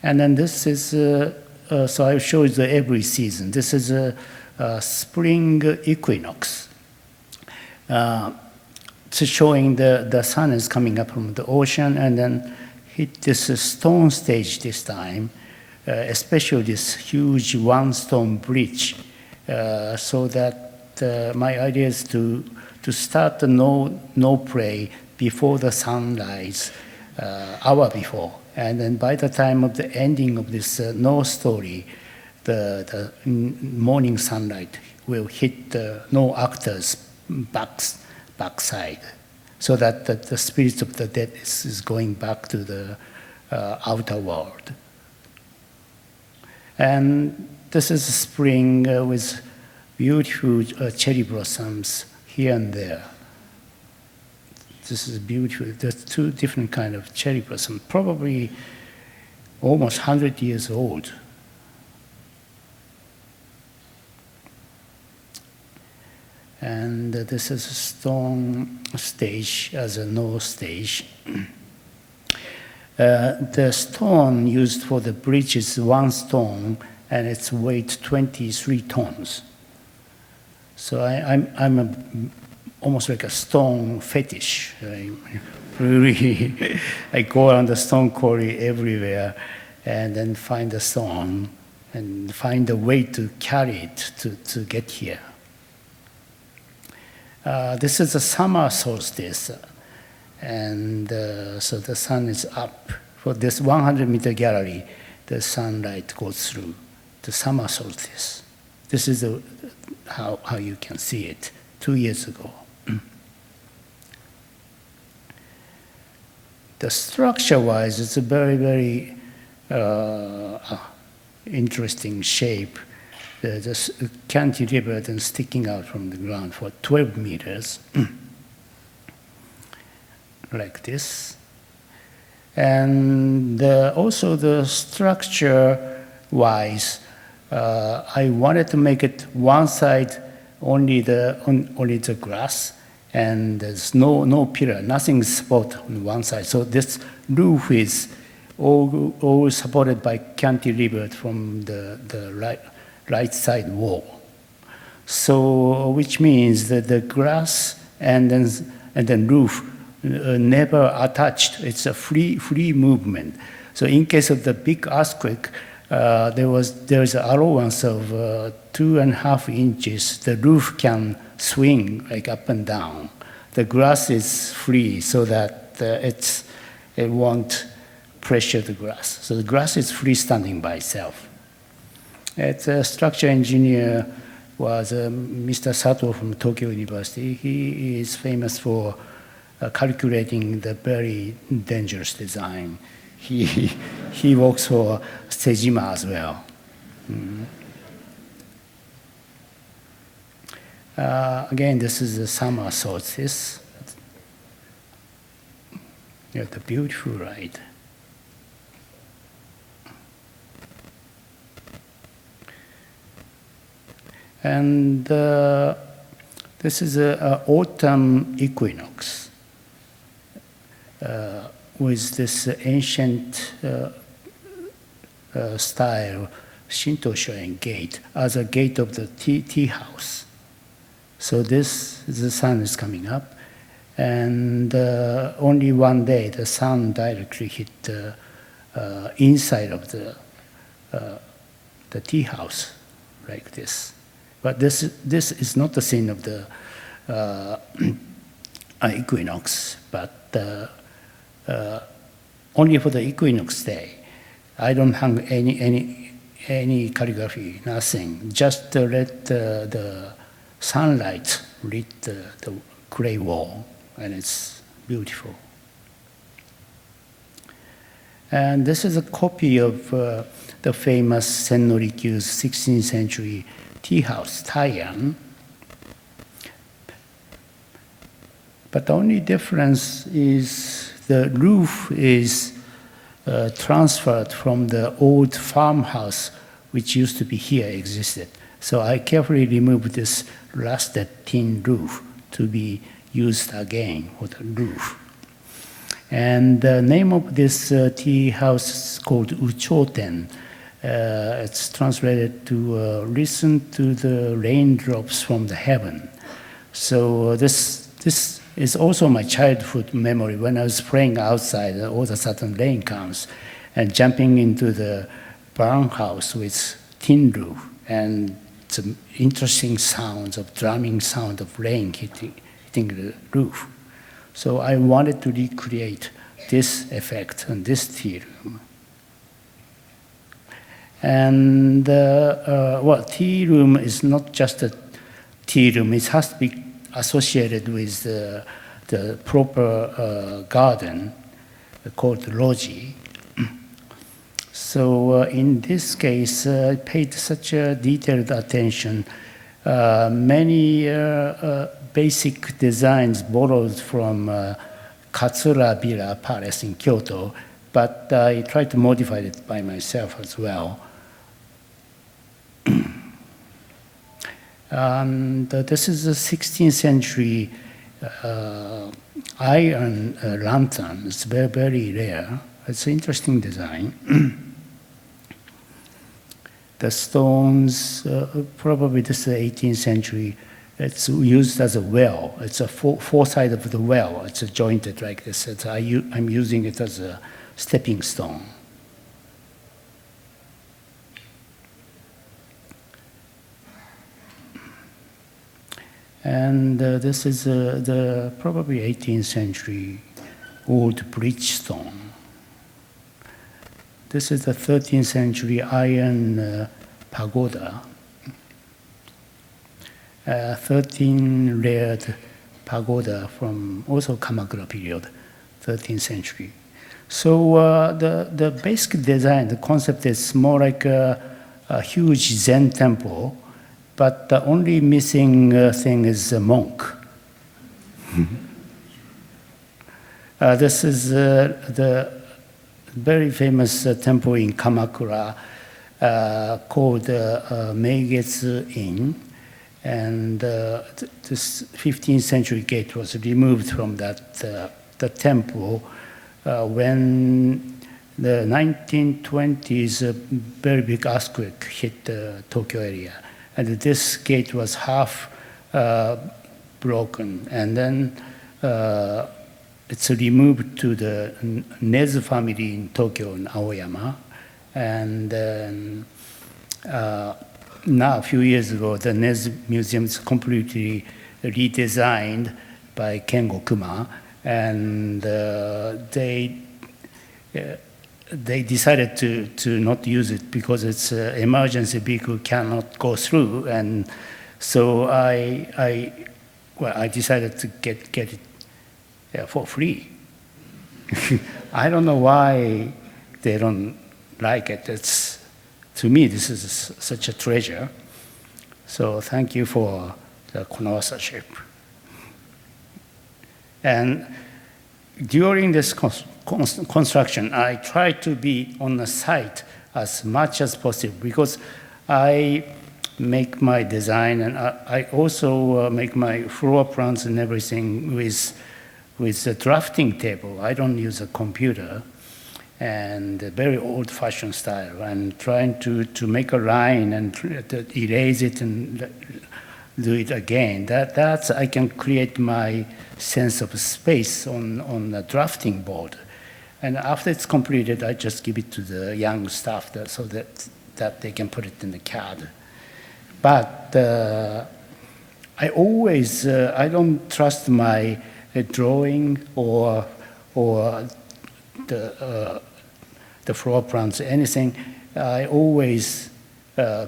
And then this is, so I show you every season. This is a spring equinox. It's showing the sun is coming up from the ocean and then hit this stone stage this time, especially this huge one-stone bridge, so that my idea is to start the no play before the sunrise, hour before. And then by the time of the ending of this no story, the morning sunlight will hit the no actor's backside, so that the spirits of the dead is going back to the outer world. And this is spring with beautiful cherry blossoms here and there. This is beautiful. There's two different kinds of cherry blossom, probably almost 100 years old. And this is a stone stage as a no stage. The stone used for the bridge is one stone, and its weight 23 tons. So I'm almost like a stone fetish. I go around the stone quarry everywhere, and then find a stone and find a way to carry it to get here. This is a summer solstice, and so the sun is up. For this 100-meter gallery, the sunlight goes through the summer solstice. This is how you can see it 2 years ago. the structure-wise, it's a very, very interesting shape. The cantilever then sticking out from the ground for 12 meters, like this. And also the structure-wise, I wanted to make it one side only the grass, and there's no pillar, nothing support on one side. So this roof is all supported by cantilever from the right side wall. So which means that the grass and then roof never attached. It's a free movement. So in case of the big earthquake, there's an allowance of 2.5 inches. The roof can swing like up and down. The grass is free so that it won't pressure the grass. So the grass is freestanding by itself. It's a structure engineer was Mr. Sato from Tokyo University. He is famous for calculating the very dangerous design. He works for Sejima as well. Again, this is the summer solstice. You have the beautiful light. And this is an autumn equinox with this ancient style Shinto Shoen gate as a gate of the tea house. So the sun is coming up, and only one day the sun directly hit the inside of the tea house, like this. But this is not the scene of the equinox, but only for the equinox day. I don't hang any calligraphy, nothing. Just let the sunlight lit the gray wall, and it's beautiful. And this is a copy of the famous Senno-Rikyu's 16th century tea house, Taian. But the only difference is the roof is transferred from the old farmhouse, which used to be here, existed. So I carefully removed this rusted tin roof to be used again for the roof. And the name of this tea house is called Uchoten. It's translated to listen to the raindrops from the heaven. So this is also my childhood memory. When I was playing outside, all of a sudden rain comes, and jumping into the barn house with tin roof, and some interesting sounds of drumming sound of rain hitting the roof. So I wanted to recreate this effect on this tea room. And tea room is not just a tea room. It has to be associated with the proper garden called logi. So in this case, I paid such a detailed attention. Many basic designs borrowed from Katsura Villa Palace in Kyoto, but I tried to modify it by myself as well. And this is a 16th century iron lantern. It's very, very rare. It's an interesting design. The stones, probably this is the 18th century. It's used as a well. It's a four side of the well. It's jointed like this. I'm using it as a stepping stone. And this is the probably 18th century old bridge stone. This is the 13th century iron pagoda. 13 layered pagoda from also Kamakura period, 13th century. So the basic design, the concept is more like a huge Zen temple, but the only missing thing is a monk. This is the very famous temple in Kamakura called Meigetsu Inn. And this 15th century gate was removed from the temple when the 1920s a very big earthquake hit the Tokyo area. And this gate was half broken. And then it's removed to the Nezu family in Tokyo, in Aoyama. And then now, a few years ago, the Nezu Museum is completely redesigned by Kengo Kuma. And they decided to not use it because it's an emergency vehicle cannot go through. And so I decided to get it for free. I don't know why they don't like it. To me, this is such a treasure. So thank you for the connoisseurship. And during this construction, I try to be on the site as much as possible because I make my design and I also make my floor plans and everything with a drafting table. I don't use a computer. And a very old-fashioned style, and trying to make a line and erase it and do it again. That's I can create my sense of space on the drafting board. And after it's completed, I just give it to the young staff so that they can put it in the CAD. But I always I don't trust my drawing or the floor plans, anything. I always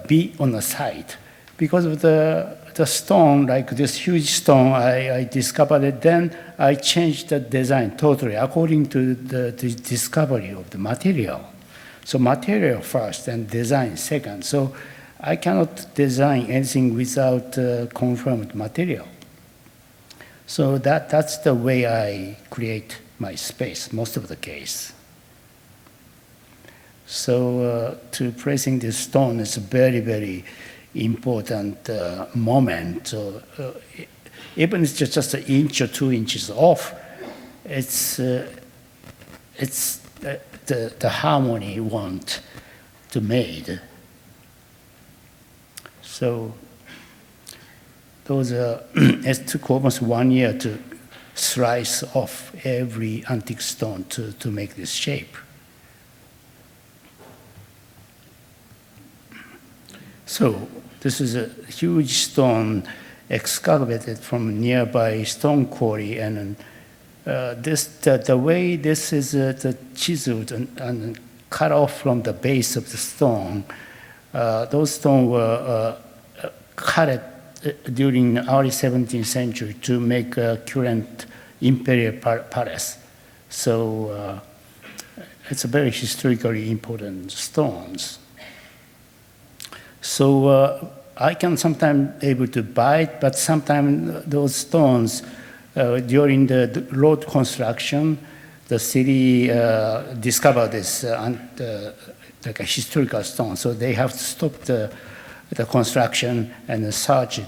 be on the site because of the stone, like this huge stone. I discovered it. Then I changed the design totally according to the discovery of the material. So material first and design second. So I cannot design anything without confirmed material. So that's the way I create my space most of the case. So to placing this stone is a very, very important moment. Even if it's just an inch or 2 inches off, it's the harmony you want to made. So those it took almost 1 year to slice off every antique stone to make this shape. So this is a huge stone excavated from nearby stone quarry, and the way this is chiseled and cut off from the base of the stone, those stones were cut during the early 17th century to make a current imperial palace. So it's a very historically important stones. So I can sometimes able to buy it, but sometimes those stones, during the road construction, the city discovered this like a historical stone. So they have to stop the construction and search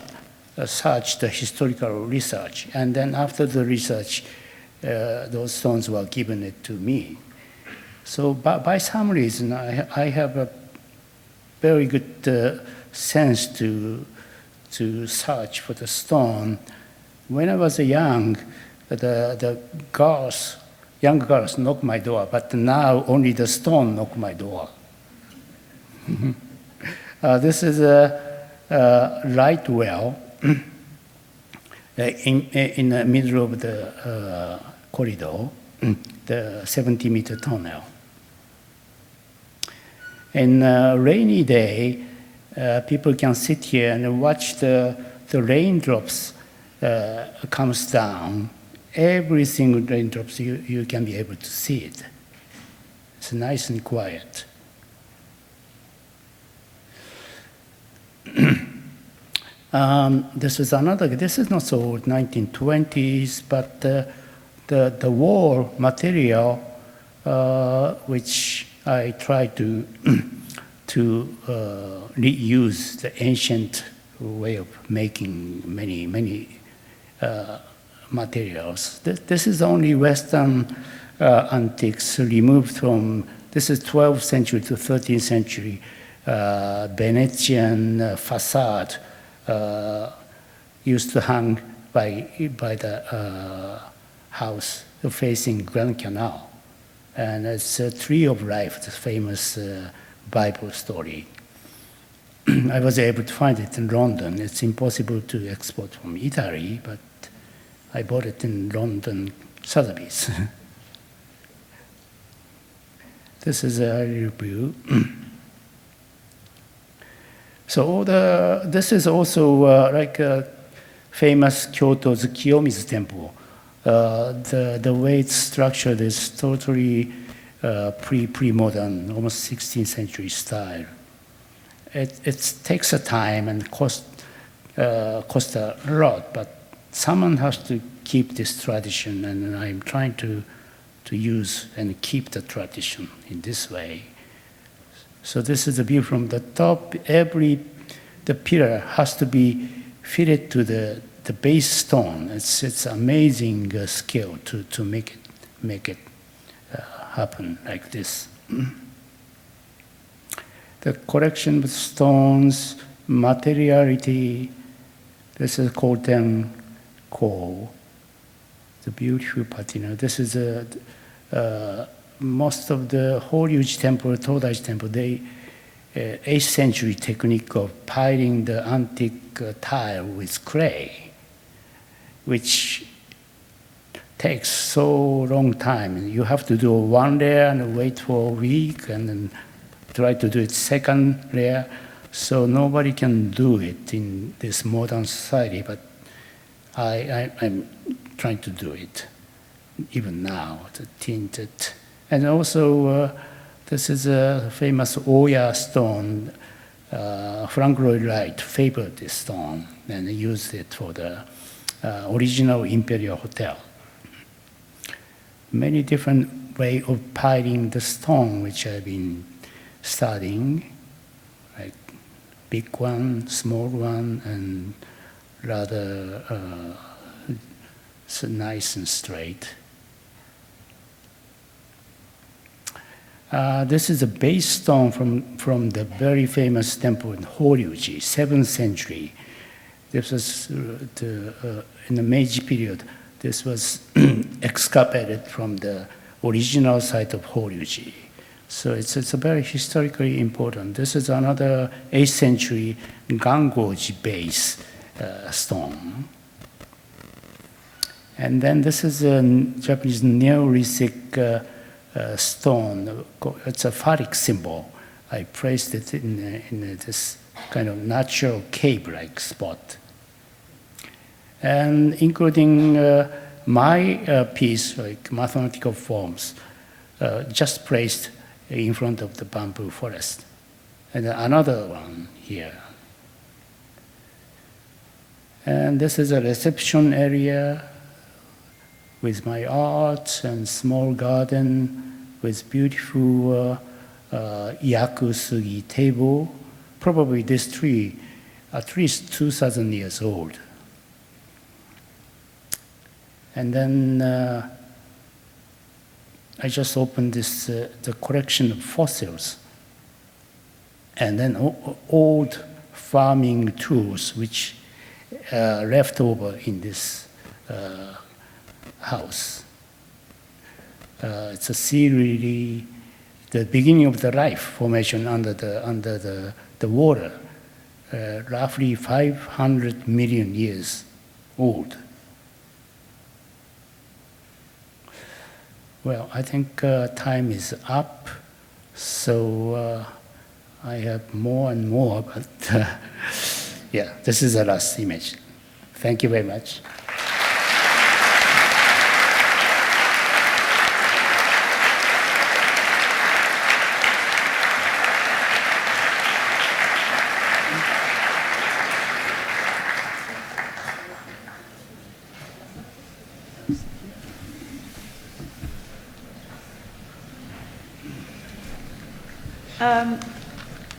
the historical research. And then after the research, those stones were given it to me. So by some reason, I have a very good sense to search for the stone. When I was young, the young girls knocked my door, but now only the stone knock my door. This is a light well in the middle of the corridor, the 70-meter tunnel. In a rainy day, people can sit here and watch the raindrops comes down. Every single raindrops, you can be able to see it. It's nice and quiet. This is another, this is not so old, 1920s, but the wall material, which I try to reuse the ancient way of making many materials. This is only Western antiques removed from, this is 12th century to 13th century Venetian facade used to hang by the house facing Grand Canal. And it's a Tree of Life, the famous Bible story. I was able to find it in London. It's impossible to export from Italy, but I bought it in London, Sotheby's. This is a review. So this is also like famous Kyoto's Kiyomizu Temple. The way it's structured is totally pre-modern, almost 16th century style. It takes a time and cost a lot, but someone has to keep this tradition, and I'm trying to use and keep the tradition in this way. So this is the view from the top. The pillar has to be fitted to the base stone. It's amazing skill to make it happen like this. The collection of stones, materiality. This is Koten Ko, the beautiful patina. This is most of the Horyuji temple, Todaichi temple, they 8th century technique of piling the antique tile with clay, which takes so long time. You have to do one layer and wait for a week and then try to do it second layer. So nobody can do it in this modern society, but I'm trying to do it even now, the tinted. And also, this is a famous Oya stone. Frank Lloyd Wright favored this stone and used it for the original Imperial Hotel. Many different ways of piling the stone, which I've been studying, like big one, small one, and rather so nice and straight. This is a base stone from the very famous temple in Horyuji, 7th century. This was in the Meiji period. This was excavated from the original site of Horyuji. So it's a very historically important. This is another 8th century Gangoji base stone. And then this is a Japanese Neolithic stone. It's a phallic symbol. I placed it in this kind of natural cave-like spot. And including my piece, like mathematical forms, just placed in front of the bamboo forest. And another one here. And this is a reception area with my art and small garden with beautiful yakusugi table. Probably this tree, at least 2,000 years old. And then I just opened this the collection of fossils, and then old farming tools which left over in this house. It's a really the beginning of the life formation under the water, roughly 500 million years old. Well, I think time is up, so I have more and more, but yeah, this is the last image. Thank you very much.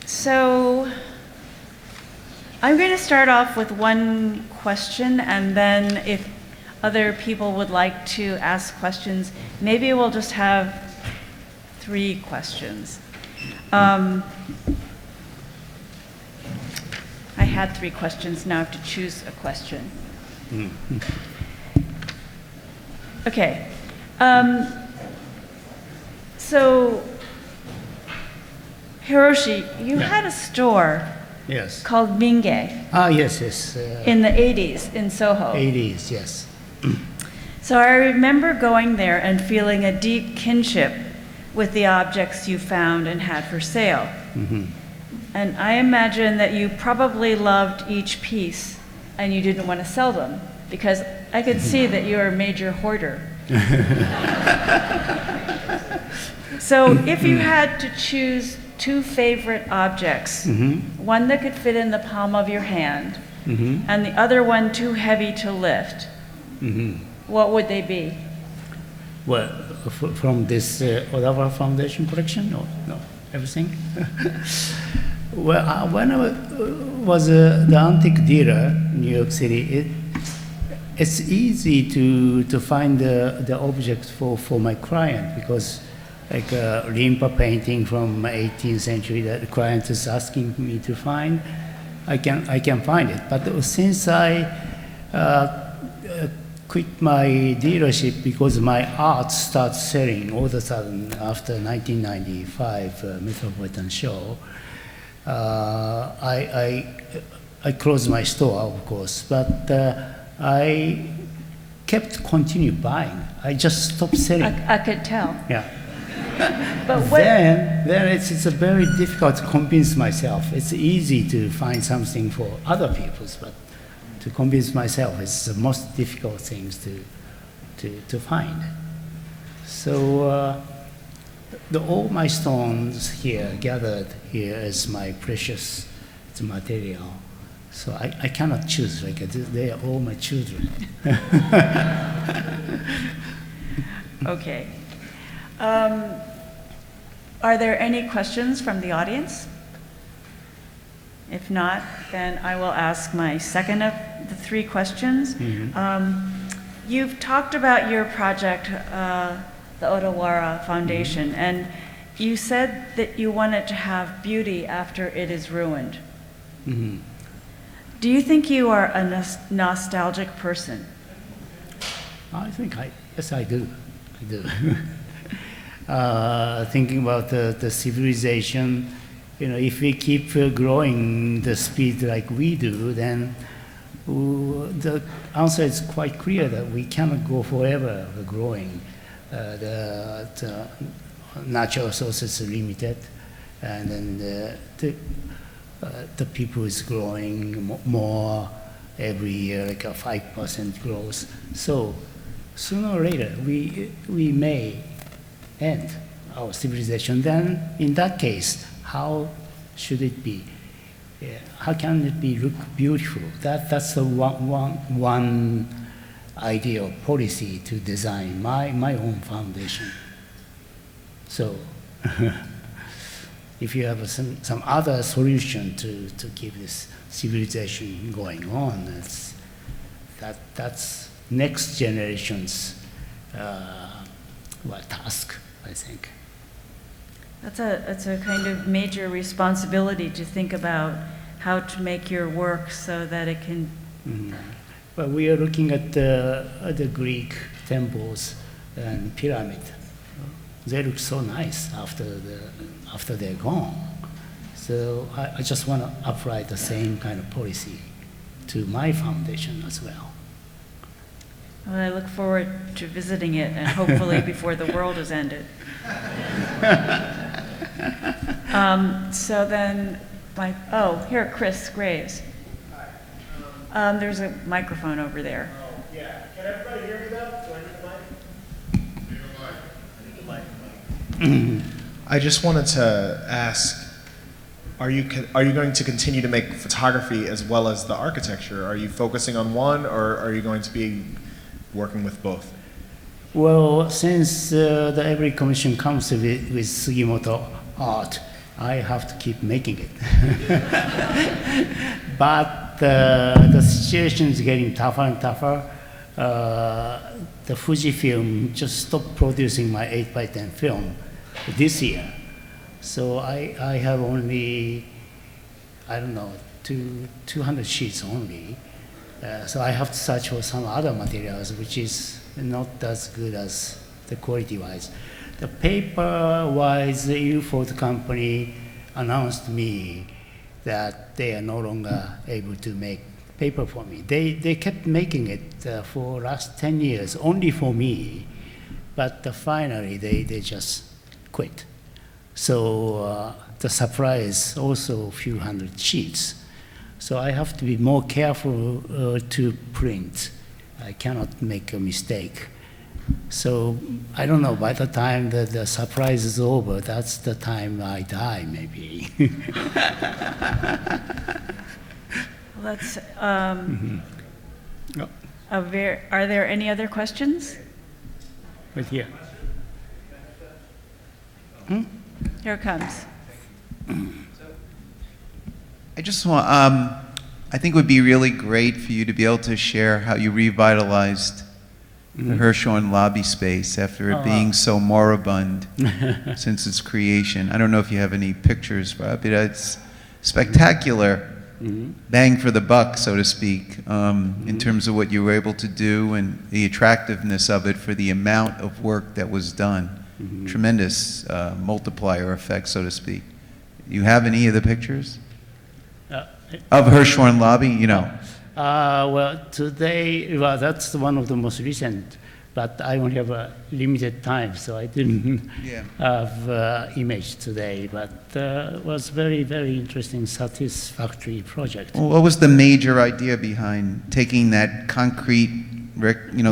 So I'm going to start off with one question, and then if other people would like to ask questions, maybe we'll just have 3 questions. I had 3 questions, now I have to choose a question. Okay. So, Hiroshi, you had a store Yes. called Minge Ah, yes, yes. in the 80s in Soho. 80s, yes. So I remember going there and feeling a deep kinship with the objects you found and had for sale. And I imagine that you probably loved each piece and you didn't want to sell them, because I could see that you're a major hoarder. So if you had to choose 2 favorite objects, one that could fit in the palm of your hand, and the other one too heavy to lift, what would they be? Well, from this Odawara Foundation collection? No, everything? Well, when I was the antique dealer in New York City, it's easy to find the object for my client, because like a Rimpa painting from 18th century that the client is asking me to find, I can find it. But since I quit my dealership because my art starts selling all of a sudden after 1995 Metropolitan Show, I closed my store, of course, but I continue buying. I just stopped selling. I could tell. Yeah. But what, Then it's very difficult to convince myself. It's easy to find something for other people's, but to convince myself is the most difficult things to find. So all my stones here gathered here is my precious material. So I cannot choose, like they are all my children. okay. Are there any questions from the audience? If not, then I will ask my second of the 3 questions. You've talked about your project, the Odawara Foundation, and you said that you want it to have beauty after it is ruined. Do you think you are a nostalgic person? I think yes, I do. I do. Thinking about the civilization, if we keep growing the speed like we do, then the answer is quite clear that we cannot go forever growing. The natural resources are limited, and then the people is growing more every year, like a 5% growth. So sooner or later, we may end our civilization. Then, in that case, how should it be? How can it look beautiful? That's the one idea of policy to design my own foundation. So, if you have some other solution to keep this civilization going on, that's next generation's task, I think. That's a kind of major responsibility to think about how to make your work so that it can. But we are looking at the Greek temples and pyramid. They look so nice after they're gone. So I just want to apply the same kind of policy to my foundation as well. Well, I look forward to visiting it, and hopefully before the world is ended. So then, here, Chris Graves. There's a microphone over there. Oh, yeah. Can everybody hear me though? Do I need the mic? I just wanted to ask, are you going to continue to make photography as well as the architecture? Are you focusing on one, or are you going to be working with both? Well, since every commission comes with Sugimoto art, I have to keep making it. But the situation is getting tougher and tougher. The Fujifilm just stopped producing my 8x10 film this year. So I have only, I don't know, 200 sheets only. So I have to search for some other materials, which is not as good as the quality-wise. The paper-wise, the Ilford company announced me that they are no longer able to make paper for me. They kept making it for last 10 years, only for me, but finally they just quit. So the supply is also a few hundred sheets. So I have to be more careful to print. I cannot make a mistake. So I don't know, by the time the surprise is over, that's the time I die, maybe. Well, that's, Oh, are there any other questions? right here. Here it comes. I just want, I think it would be really great for you to be able to share how you revitalized the Hirshhorn lobby space after it being so moribund since its creation. I don't know if you have any pictures, but it's spectacular. Bang for the buck, so to speak, in terms of what you were able to do and the attractiveness of it for the amount of work that was done. Tremendous multiplier effect, so to speak. You have any of the pictures of Hirshhorn lobby? You know. Well, today, well, that's one of the most recent, but I only have a limited time, so I didn't have image today. But it was very, very interesting, satisfactory project. Well, what was the major idea behind taking that concrete,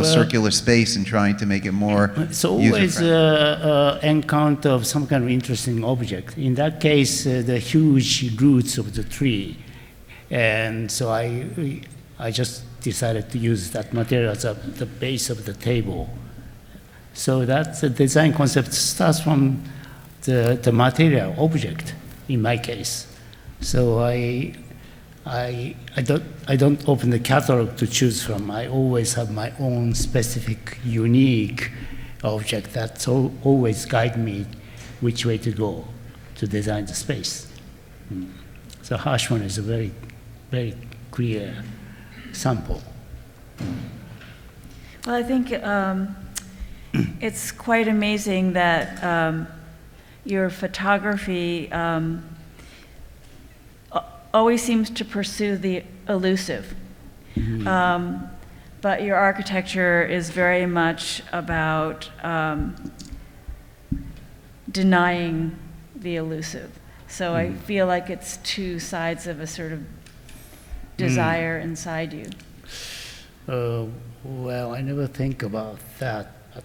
circular space and trying to make it more It's always encounter of some kind of interesting object. In that case, the huge roots of the tree. And so I just decided to use that material as the base of the table. So that the design concept starts from the material object, in my case. So I don't open the catalog to choose from. I always have my own specific, unique object that always guide me which way to go to design the space. So Hirshhorn is a very, very clear sample. Well, I think it's quite amazing that your photography always seems to pursue the elusive. But your architecture is very much about denying the elusive. So I feel like it's two sides of a sort of desire inside you. Well, I never think about that, but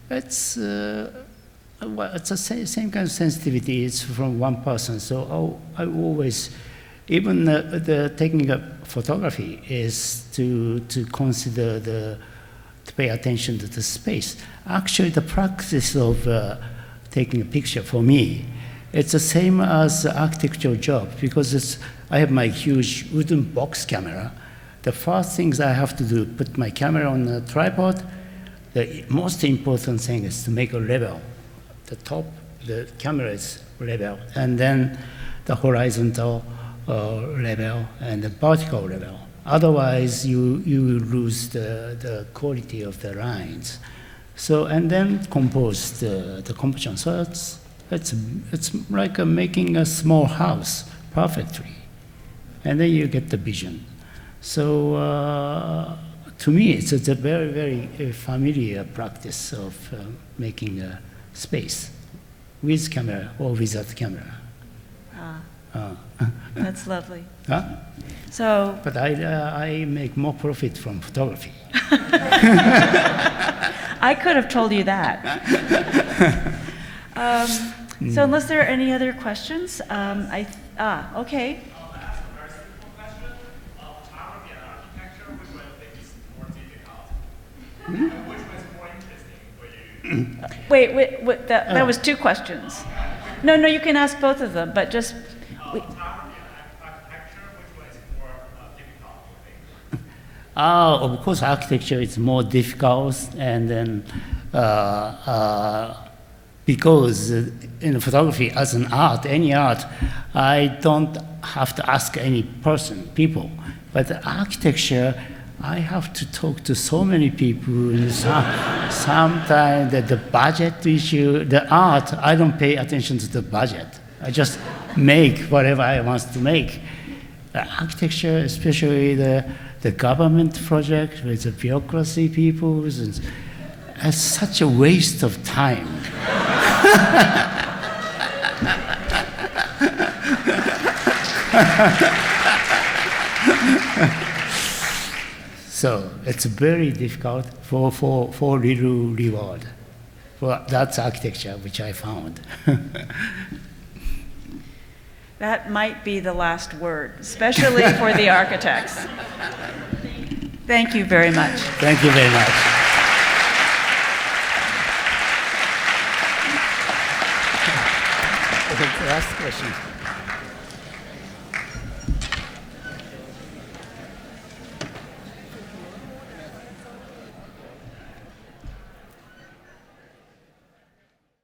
it's well, it's the same kind of sensitivity. It's from one person, so I always, even the taking a photography is to consider to pay attention to the space. Actually, the practice of taking a picture for me, it's the same as the architectural job, because I have my huge wooden box camera. The first things I have to do, put my camera on the tripod. The most important thing is to make a level. The top, the camera is level, and then the horizontal level and the vertical level. Otherwise, you lose the quality of the lines. So, and then compose the composition. So it's like making a small house perfectly, and then you get the vision. So to me, it's a very, very familiar practice of making a space with camera or without camera. That's lovely. Huh? So, But I make more profit from photography. I could have told you that. So unless there are any other questions, okay. I'll ask a very simple question. Photography and architecture, which one do you think is more difficult? And which one is more interesting for you? Wait, that was two questions. No, you can ask both of them, but just, Photography and architecture, which one is more difficult, you think? Of course, architecture is more difficult, and then because in photography, as an art, any art, I don't have to ask any people. But the architecture, I have to talk to so many people. And sometimes the budget issue, the art, I don't pay attention to the budget. I just make whatever I want to make. The architecture, especially the government project with the bureaucracy people, it's such a waste of time. So it's very difficult for little reward. Well, that's architecture, which I found. that might be the last word, especially for the architects. Thank you very much. Thank you very much. Last question.